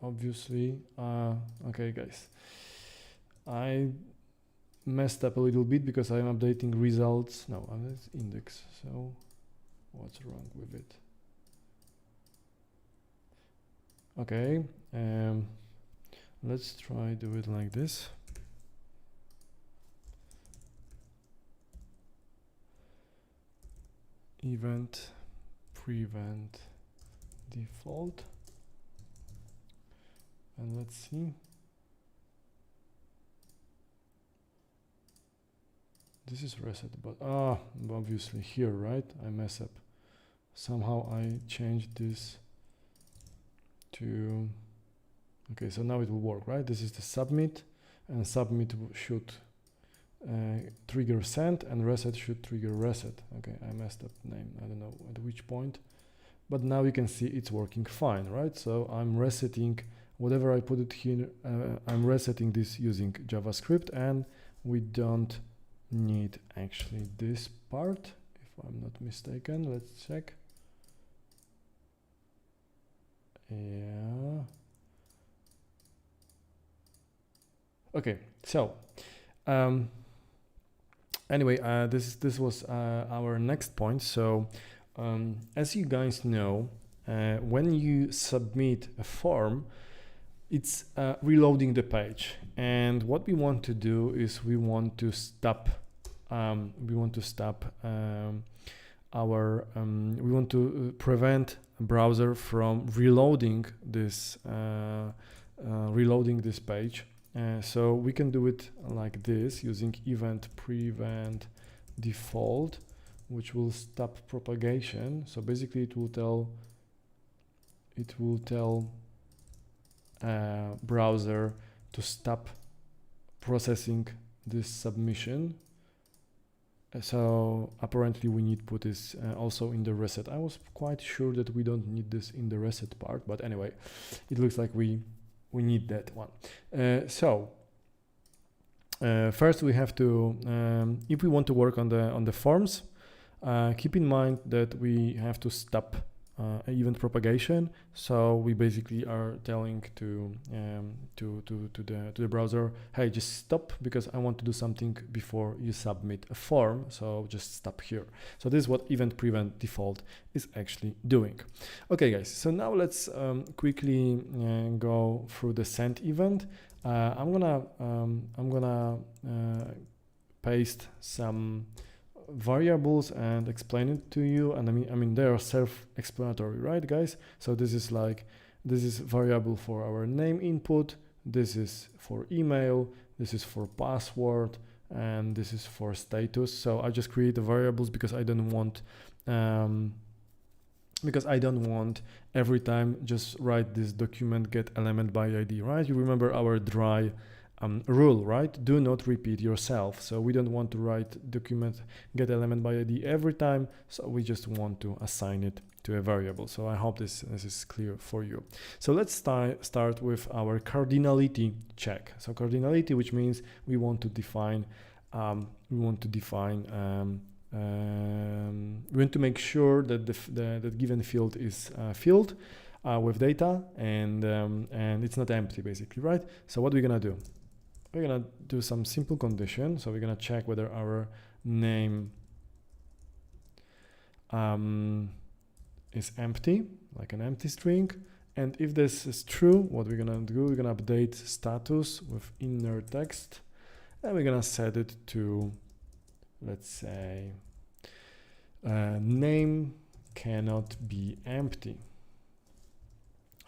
obviously, okay guys, I messed up a little bit because I'm updating results. No, it's index. So what's wrong with it? Okay, let's try do it like this. Event prevent default, and let's see. This is reset, but obviously here, right? I mess up. Somehow I changed this to, okay, so now it will work, right? This is the submit, and submit should trigger send, and reset should trigger reset. Okay, I messed up name, I don't know at which point, but now you can see it's working fine, right? So I'm resetting whatever I put it here, I'm resetting this using JavaScript, and we don't need actually this part, if I'm not mistaken. Let's check. Yeah. Okay, so anyway, this was our next point. So as you guys know, when you submit a form, it's reloading the page, and what we want to do is we want to stop prevent a browser from reloading this page. So we can do it like this using event prevent default, which will stop propagation. So basically it will tell browser to stop processing this submission. So apparently we need to put this also in the reset. I was quite sure that we don't need this in the reset part, but anyway, it looks like we need that one. First we have to, if we want to work on the forms, keep in mind that we have to stop event propagation. So we basically are telling to the browser, hey, just stop, because I want to do something before you submit a form. So just stop here. So this is what event prevent default is actually doing. Okay, guys. So now let's quickly go through the send event. I'm gonna paste some variables and explain it to you, and I mean they are self-explanatory, right guys? So this is variable for our name input, this is for email, this is for password, and this is for status. So I just create the variables because I don't want every time just write this document get element by ID, right? You remember our dry rule, right? Do not repeat yourself. So we don't want to write document get element by ID every time. So we just want to assign it to a variable. So I hope this is clear for you. So let's start with our cardinality check. So cardinality, which means we want to define we want to make sure that the given field is filled with data, and it's not empty, basically, right? So what we're gonna do? We're gonna do some simple condition. So we're gonna check whether our name is empty, like an empty string. And if this is true, what we're gonna do, we're gonna update status with inner text, and we're gonna set it to, let's say, name cannot be empty.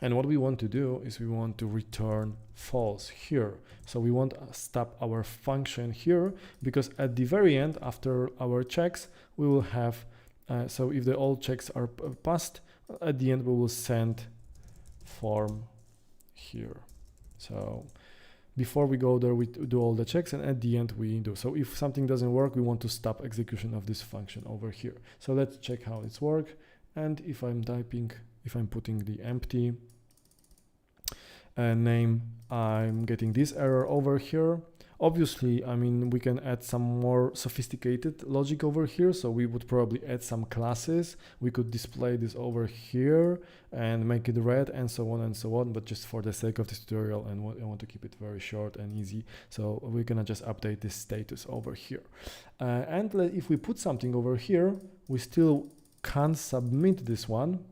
And what we want to do is we want to return false here. So we want to stop our function here, because at the very end, after our checks, we will have, so if all checks are passed, at the end we will send form here. So before we go there, we do all the checks, and at the end we do. So if something doesn't work, we want to stop execution of this function over here. So let's check how it's work. And if I'm putting the empty name, I'm getting this error over here. Obviously, I mean, we can add some more sophisticated logic over here. So we would probably add some classes. We could display this over here and make it red and so on and so on. But just for the sake of this tutorial, and I want to keep it very short and easy, so we're gonna just update this status over here. And if we put something over here, we still can't submit this one.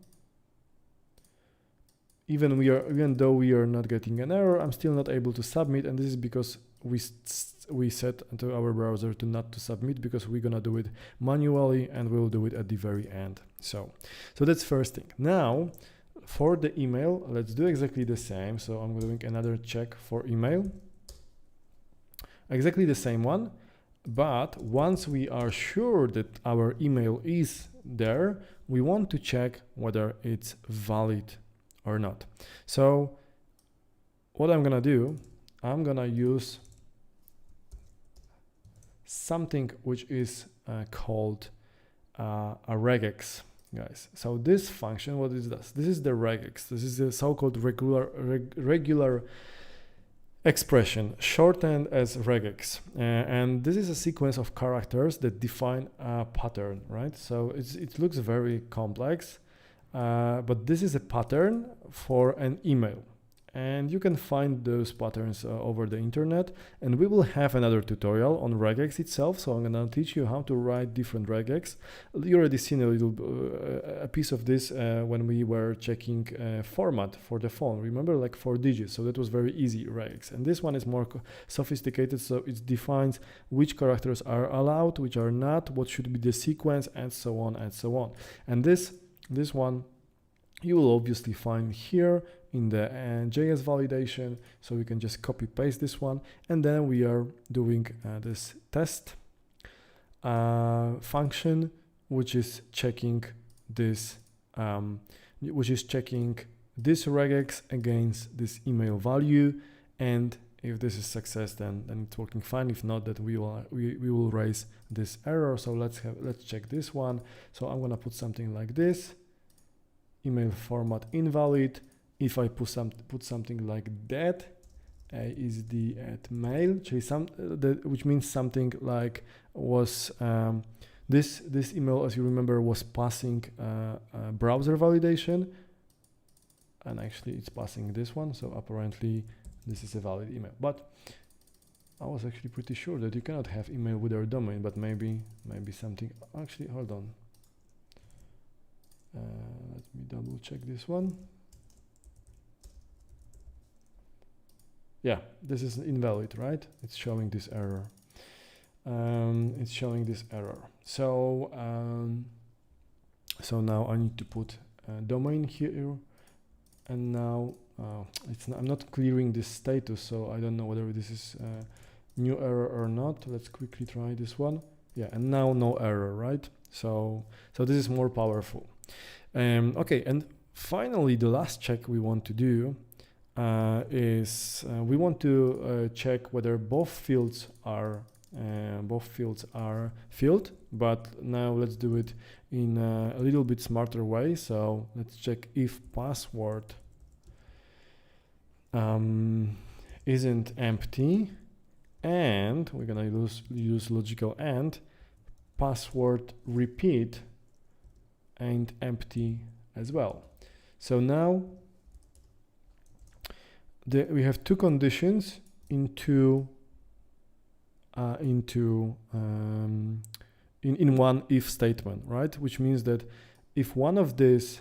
Even though we are not getting an error, I'm still not able to submit, and this is because we set to our browser to not to submit, because we're gonna do it manually and we'll do it at the very end. So that's first thing. Now for the email, let's do exactly the same. So I'm doing another check for email, exactly the same one. But once we are sure that our email is there, we want to check whether it's valid or not. So what I'm gonna do, I'm gonna use something which is called a regex, guys. So this function, what is this? This is the regex. This is the so-called regular expression, shortened as regex, and this is a sequence of characters that define a pattern, right? So it looks very complex. But this is a pattern for an email, and you can find those patterns over the internet, and we will have another tutorial on regex itself. So I'm gonna teach you how to write different regex. You already seen a little a piece of this when we were checking format for the phone. Remember, like 4 digits. So that was very easy regex, and this one is more sophisticated. So it defines which characters are allowed, which are not, what should be the sequence, and so on and so on. And this one you will obviously find here in the JS validation. So we can just copy paste this one, and then we are doing this test function, which is checking this regex against this email value, and if this is success, then it's working fine. If not, that we will raise this error. So let's check this one. So I'm gonna put something like this: email format invalid. If I put something like that, is the at mail, which means something like was this email, as you remember, was passing browser validation, and actually it's passing this one. So apparently this is a valid email. But I was actually pretty sure that you cannot have email without domain, but maybe something. Actually, hold on. Let me double check this one. Yeah, this is invalid, right? It's showing this error. So so now I need to put domain here, and now I'm not clearing this status, so I don't know whether this is new error or not. Let's quickly try this one. Yeah, and now no error, right? So this is more powerful. Okay, and finally the last check we want to do is we want to check whether both fields are filled. But now let's do it in a little bit smarter way. So let's check if password isn't empty, and we're gonna use logical AND. Password repeat ain't empty as well. So now we have two conditions in one if statement, right? Which means that if one of this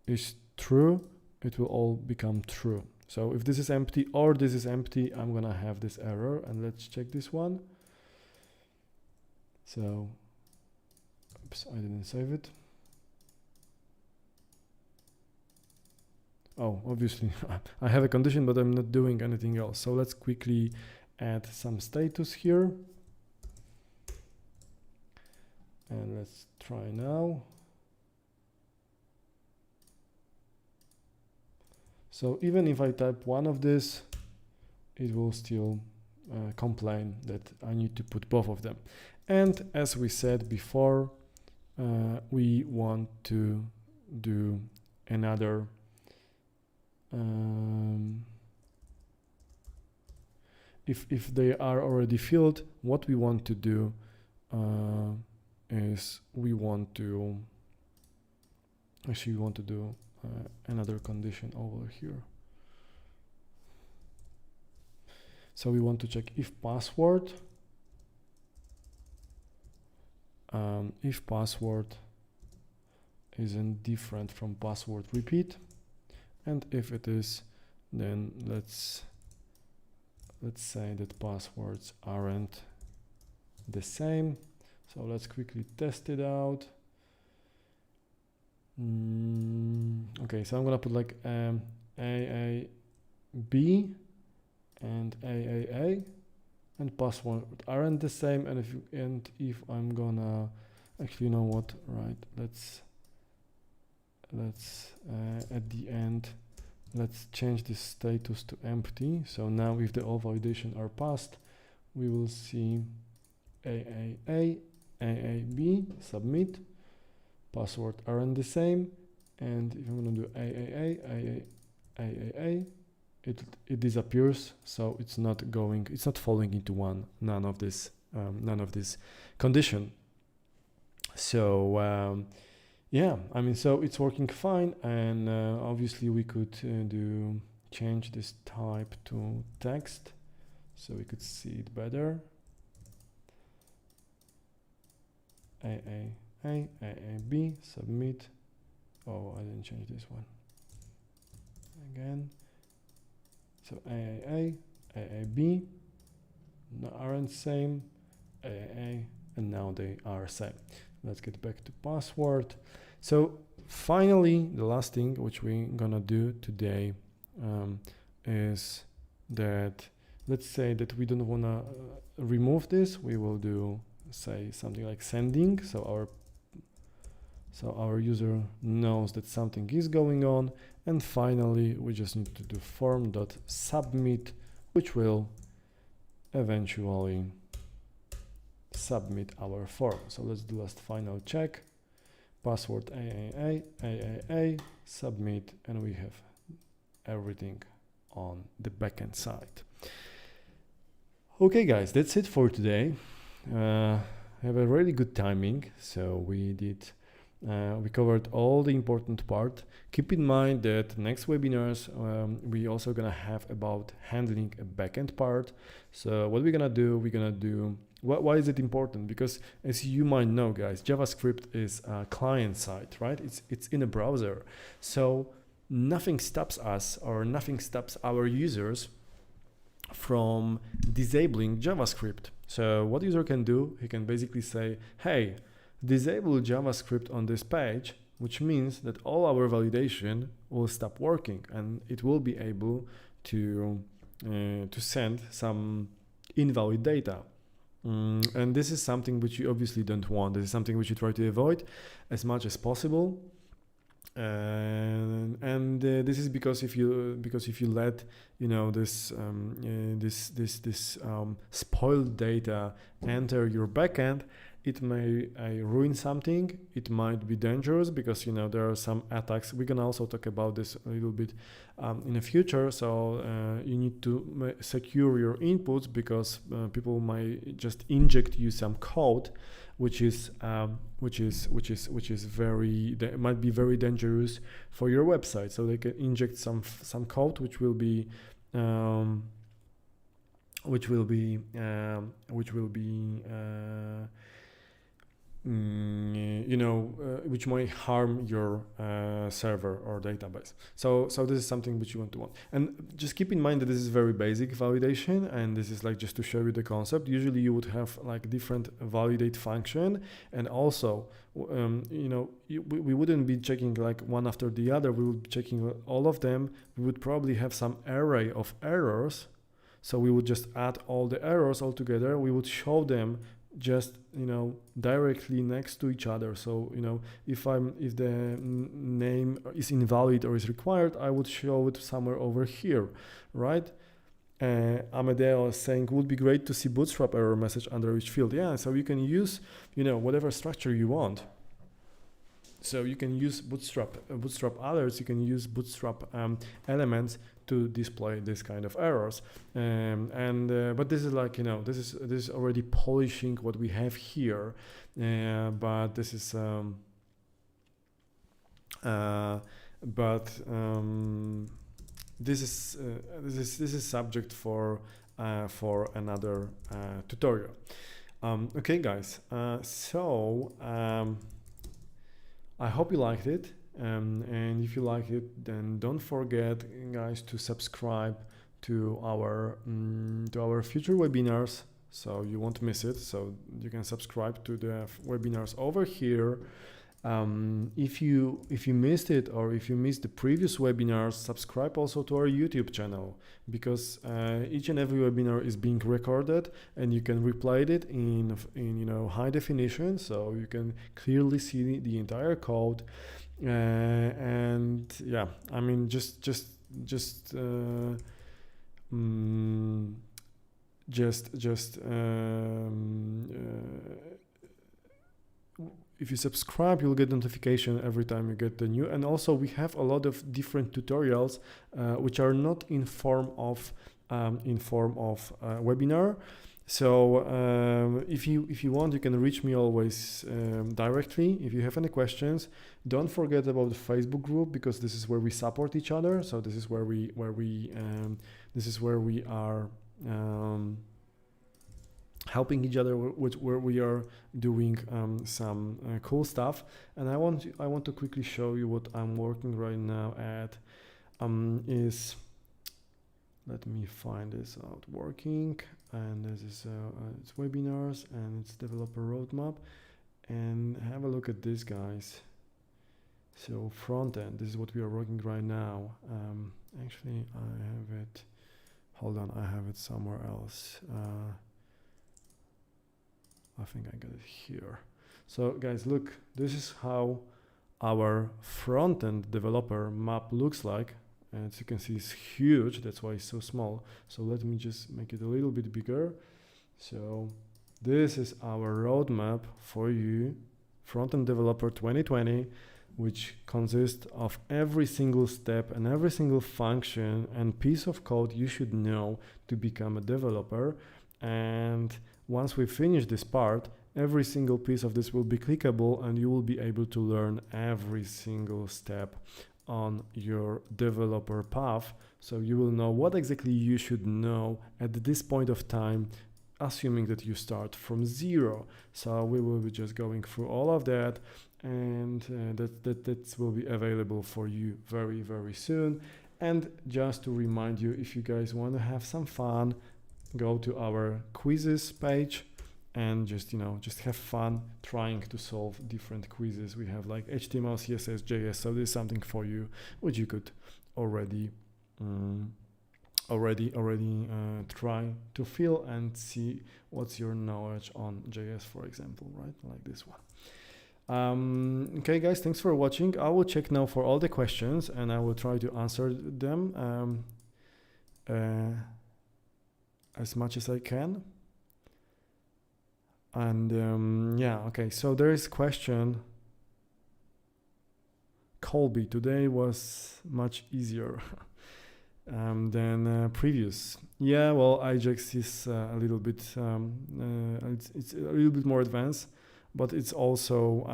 is true, it will all become true. So if this is empty or this is empty, I'm gonna have this error. And let's check this one. So, oops, I didn't save it. Oh, obviously I have a condition, but I'm not doing anything else. So let's quickly add some status here. And let's try now. So even if I type one of this, it will still complain that I need to put both of them. And as we said before, we want to do another if they are already filled, what we want to do is we want to do another condition over here. So we want to check if password isn't different from password repeat, and if it is, then let's say that passwords aren't the same. So let's quickly test it out. Okay, so I'm gonna put like AAB and AAA, and password aren't the same. And if I'm gonna actually, you know what, right, let's at the end, let's change this status to empty. So now if the all validation are passed, we will see AAA, AAB, submit, password aren't the same. And if I'm gonna do AAA, it disappears. So it's not falling into none of this condition. So yeah, I mean, so it's working fine. And obviously we could change this type to text so we could see it better. AAB, submit. Oh, I didn't change this one again. So AAA, AAB aren't same, AAA, and now they are same. Let's get back to password. So finally, the last thing which we're gonna do today is that, let's say that we don't wanna remove this. We will do, say, something like sending. So our user knows that something is going on. And finally, we just need to do form.submit, which will eventually submit our form. So let's do last final check. Password AAA, submit, and we have everything on the backend side. Okay, guys, that's it for today. Have a really good timing. So we covered all the important part. Keep in mind that next webinars we also gonna have about handling a backend part. So what we're gonna do, why is it important? Because as you might know, guys, JavaScript is a client side, right? It's in a browser. So nothing stops us, or nothing stops our users from disabling JavaScript. So what user can do, he can basically say, hey, disable JavaScript on this page, which means that all our validation will stop working, and it will be able to send some invalid data. And this is something which you obviously don't want. This is something which you try to avoid as much as possible. And this is because if you let this spoiled data enter your backend, it may ruin something. It might be dangerous because there are some attacks. We can also talk about this a little bit in the future. So you need to secure your inputs, because people might just inject you some code, which might be very dangerous for your website. So they can inject some code which will be which might harm your server or database. So this is something which you want. And just keep in mind that this is very basic validation, and this is like just to show you the concept. Usually you would have like different validate function, and also we wouldn't be checking like one after the other. We would be checking all of them. We would probably have some array of errors, so we would just add all the errors all together. We would show them just directly next to each other. So if the name is invalid or is required, I would show it somewhere over here, right? Amedeo is saying, would be great to see Bootstrap error message under each field. Yeah, so you can use whatever structure you want. So you can use Bootstrap alerts, you can use Bootstrap elements to display this kind of errors. But this is like, this is already polishing what we have here, but this is this is subject for another tutorial. Okay, guys. So I hope you liked it, and if you like it, then don't forget, guys, to subscribe to our future webinars, so you won't miss it. So you can subscribe to the webinars over here. If you missed it, or if you missed the previous webinars, subscribe also to our YouTube channel, because each and every webinar is being recorded, and you can replay it in high definition, so you can clearly see the entire code. And yeah, I mean, if you subscribe, you'll get notification every time you get the new. And also we have a lot of different tutorials which are not in form of webinar. So if you want, you can reach me always directly if you have any questions. Don't forget about the Facebook group, because this is where we support each other. So this is where we are helping each other, where we are doing some cool stuff. And I want to quickly show you what I'm working right now at. Let me find this out. Working, and this is it's webinars, and it's developer roadmap. And have a look at this, guys. So front end, this is what we are working right now. Actually, I have it. Hold on, I have it somewhere else. I think I got it here. So guys, look, this is how our front-end developer map looks like. And as you can see, it's huge. That's why it's so small. So let me just make it a little bit bigger. So this is our roadmap for you, front-end developer 2020, which consists of every single step and every single function and piece of code you should know to become a developer. And once we finish this part, every single piece of this will be clickable, and you will be able to learn every single step on your developer path. So you will know what exactly you should know at this point of time, assuming that you start from zero. So we will be just going through all of that, and that will be available for you very, very soon. And just to remind you, if you guys want to have some fun, go to our quizzes page and just have fun trying to solve different quizzes. We have like HTML, CSS, JS. So there's something for you which you could already try to fill and see what's your knowledge on JS, for example, right? Like this one. Okay, guys, thanks for watching. I will check now for all the questions, and I will try to answer them as much as I can. And yeah, okay, so there is question. Colby, today was much easier than previous. Yeah, well, Ajax is a little bit it's a little bit more advanced, but it's also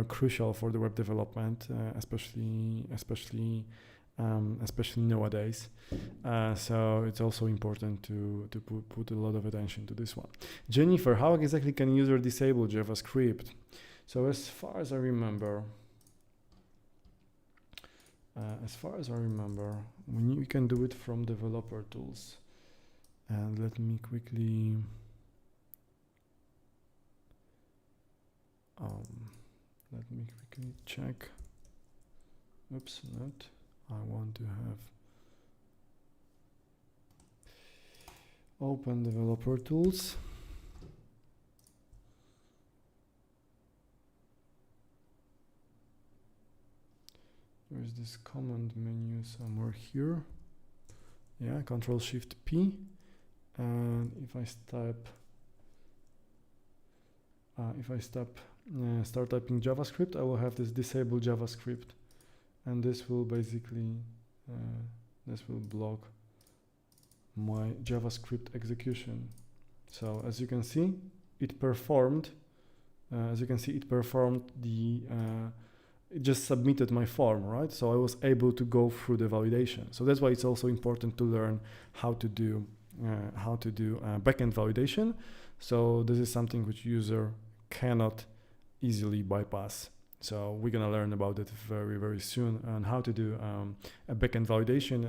crucial for the web development, especially nowadays. So it's also important to put a lot of attention to this one. Jennifer, how exactly can user disable JavaScript? So as far as I remember, we can do it from developer tools. And let me quickly check. Oops, not. I want to have open developer tools. There's this command menu somewhere here. Yeah, Control-Shift-P. And if I start typing JavaScript, I will have this disable JavaScript. And this will basically this will block my JavaScript execution. So as you can see, it performed. It just submitted my form, right? So I was able to go through the validation. So that's why it's also important to learn how to do backend validation. So this is something which user cannot easily bypass. So we're gonna learn about it very, very soon, and how to do a backend validation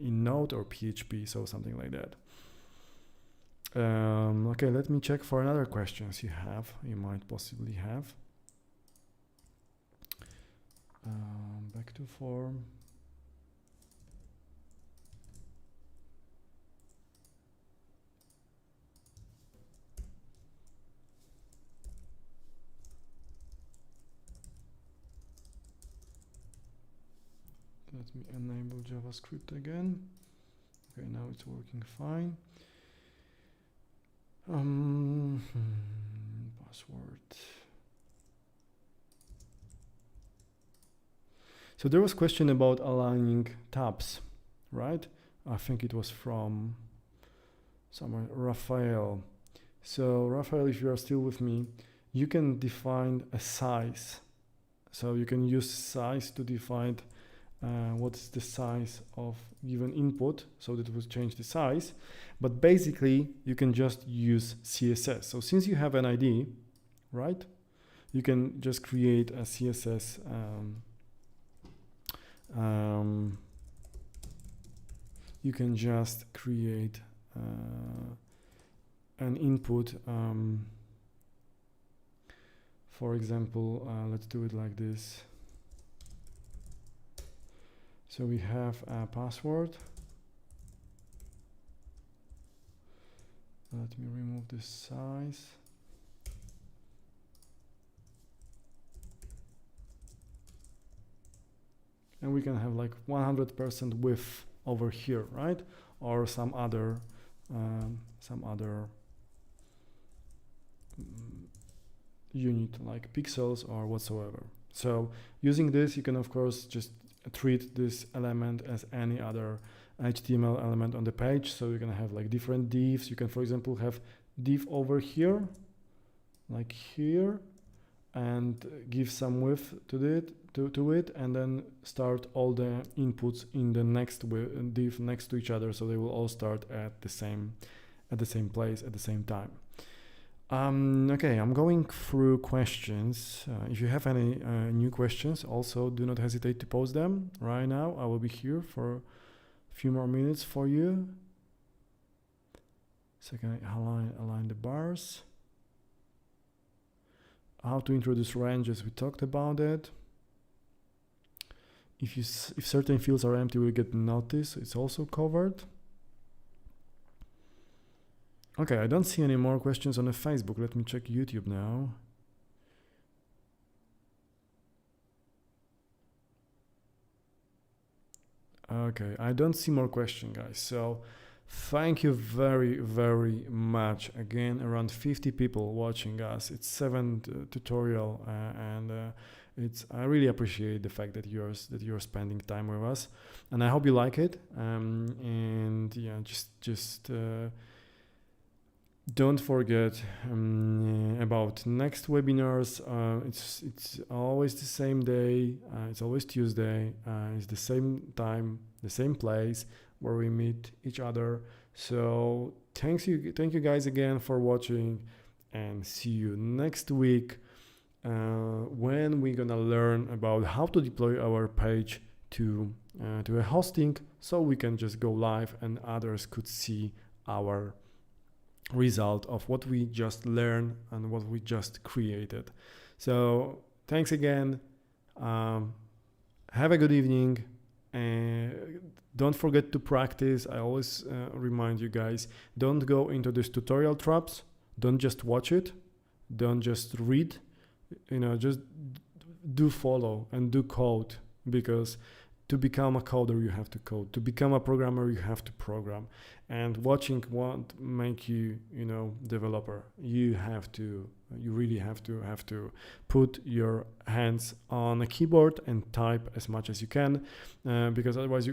in Node or PHP, so something like that. Okay, let me check for another questions you might possibly have. Back to form. Let me enable JavaScript again. Okay, now it's working fine. Password. So there was a question about aligning tabs, right? I think it was from somewhere, Raphael. So Raphael, if you are still with me, you can define a size. So you can use size to define what's the size of given input, so that will change the size. But basically, you can just use CSS. So since you have an ID, right, you can just create a CSS. You can just create an input. For example, let's do it like this. So we have a password. Let me remove this size. And we can have like 100% width over here, right? Or some other unit like pixels or whatsoever. So using this, you can of course just treat this element as any other HTML element on the page. So you're gonna have like different divs. You can, for example, have div over here, like here, and give some width to it, and then start all the inputs in the next div next to each other, so they will all start at the same place at the same time. Okay, I'm going through questions. If you have any new questions, also do not hesitate to post them right now. I will be here for a few more minutes for you. So can I align the bars? How to introduce ranges, we talked about it. If certain fields are empty, we get notice. It's also covered. Okay, I don't see any more questions on the Facebook. Let me check YouTube now. Okay, I don't see more questions, guys. So thank you very, very much. Again, around 50 people watching us. It's 7th tutorial, and I really appreciate the fact that you're spending time with us, and I hope you like it. And yeah, just don't forget about next webinars. It's always the same day. It's always Tuesday. It's the same time, the same place where we meet each other. So thank you guys again for watching, and see you next week when we're gonna learn about how to deploy our page to a hosting, so we can just go live and others could see our result of what we just learned and what we just created. So thanks again. Have a good evening, and don't forget to practice. I always remind you guys, don't go into these tutorial traps. Don't just watch it, don't just read, just do follow and do code, because to become a coder, you have to code. To become a programmer, you have to program. And watching won't make you, developer. You really have to put your hands on a keyboard and type as much as you can, because otherwise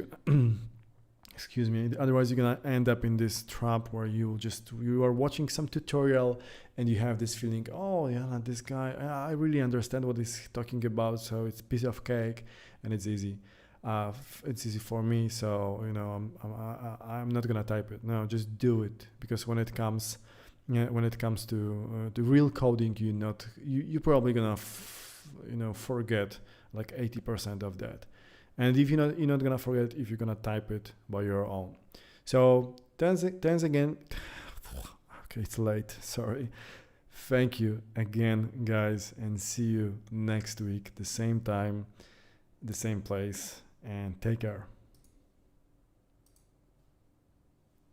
excuse me, otherwise you're gonna end up in this trap where you are watching some tutorial and you have this feeling, oh yeah, this guy, I really understand what he's talking about, so it's a piece of cake and it's easy. It's easy for me, so you know I'm not gonna type it. No, just do it, because when it comes to real coding, you're probably gonna forget like 80% of that. And if you're not gonna forget if you're gonna type it by your own. So thanks again. Okay, it's late. Sorry. Thank you again, guys, and see you next week, the same time, the same place, and take care.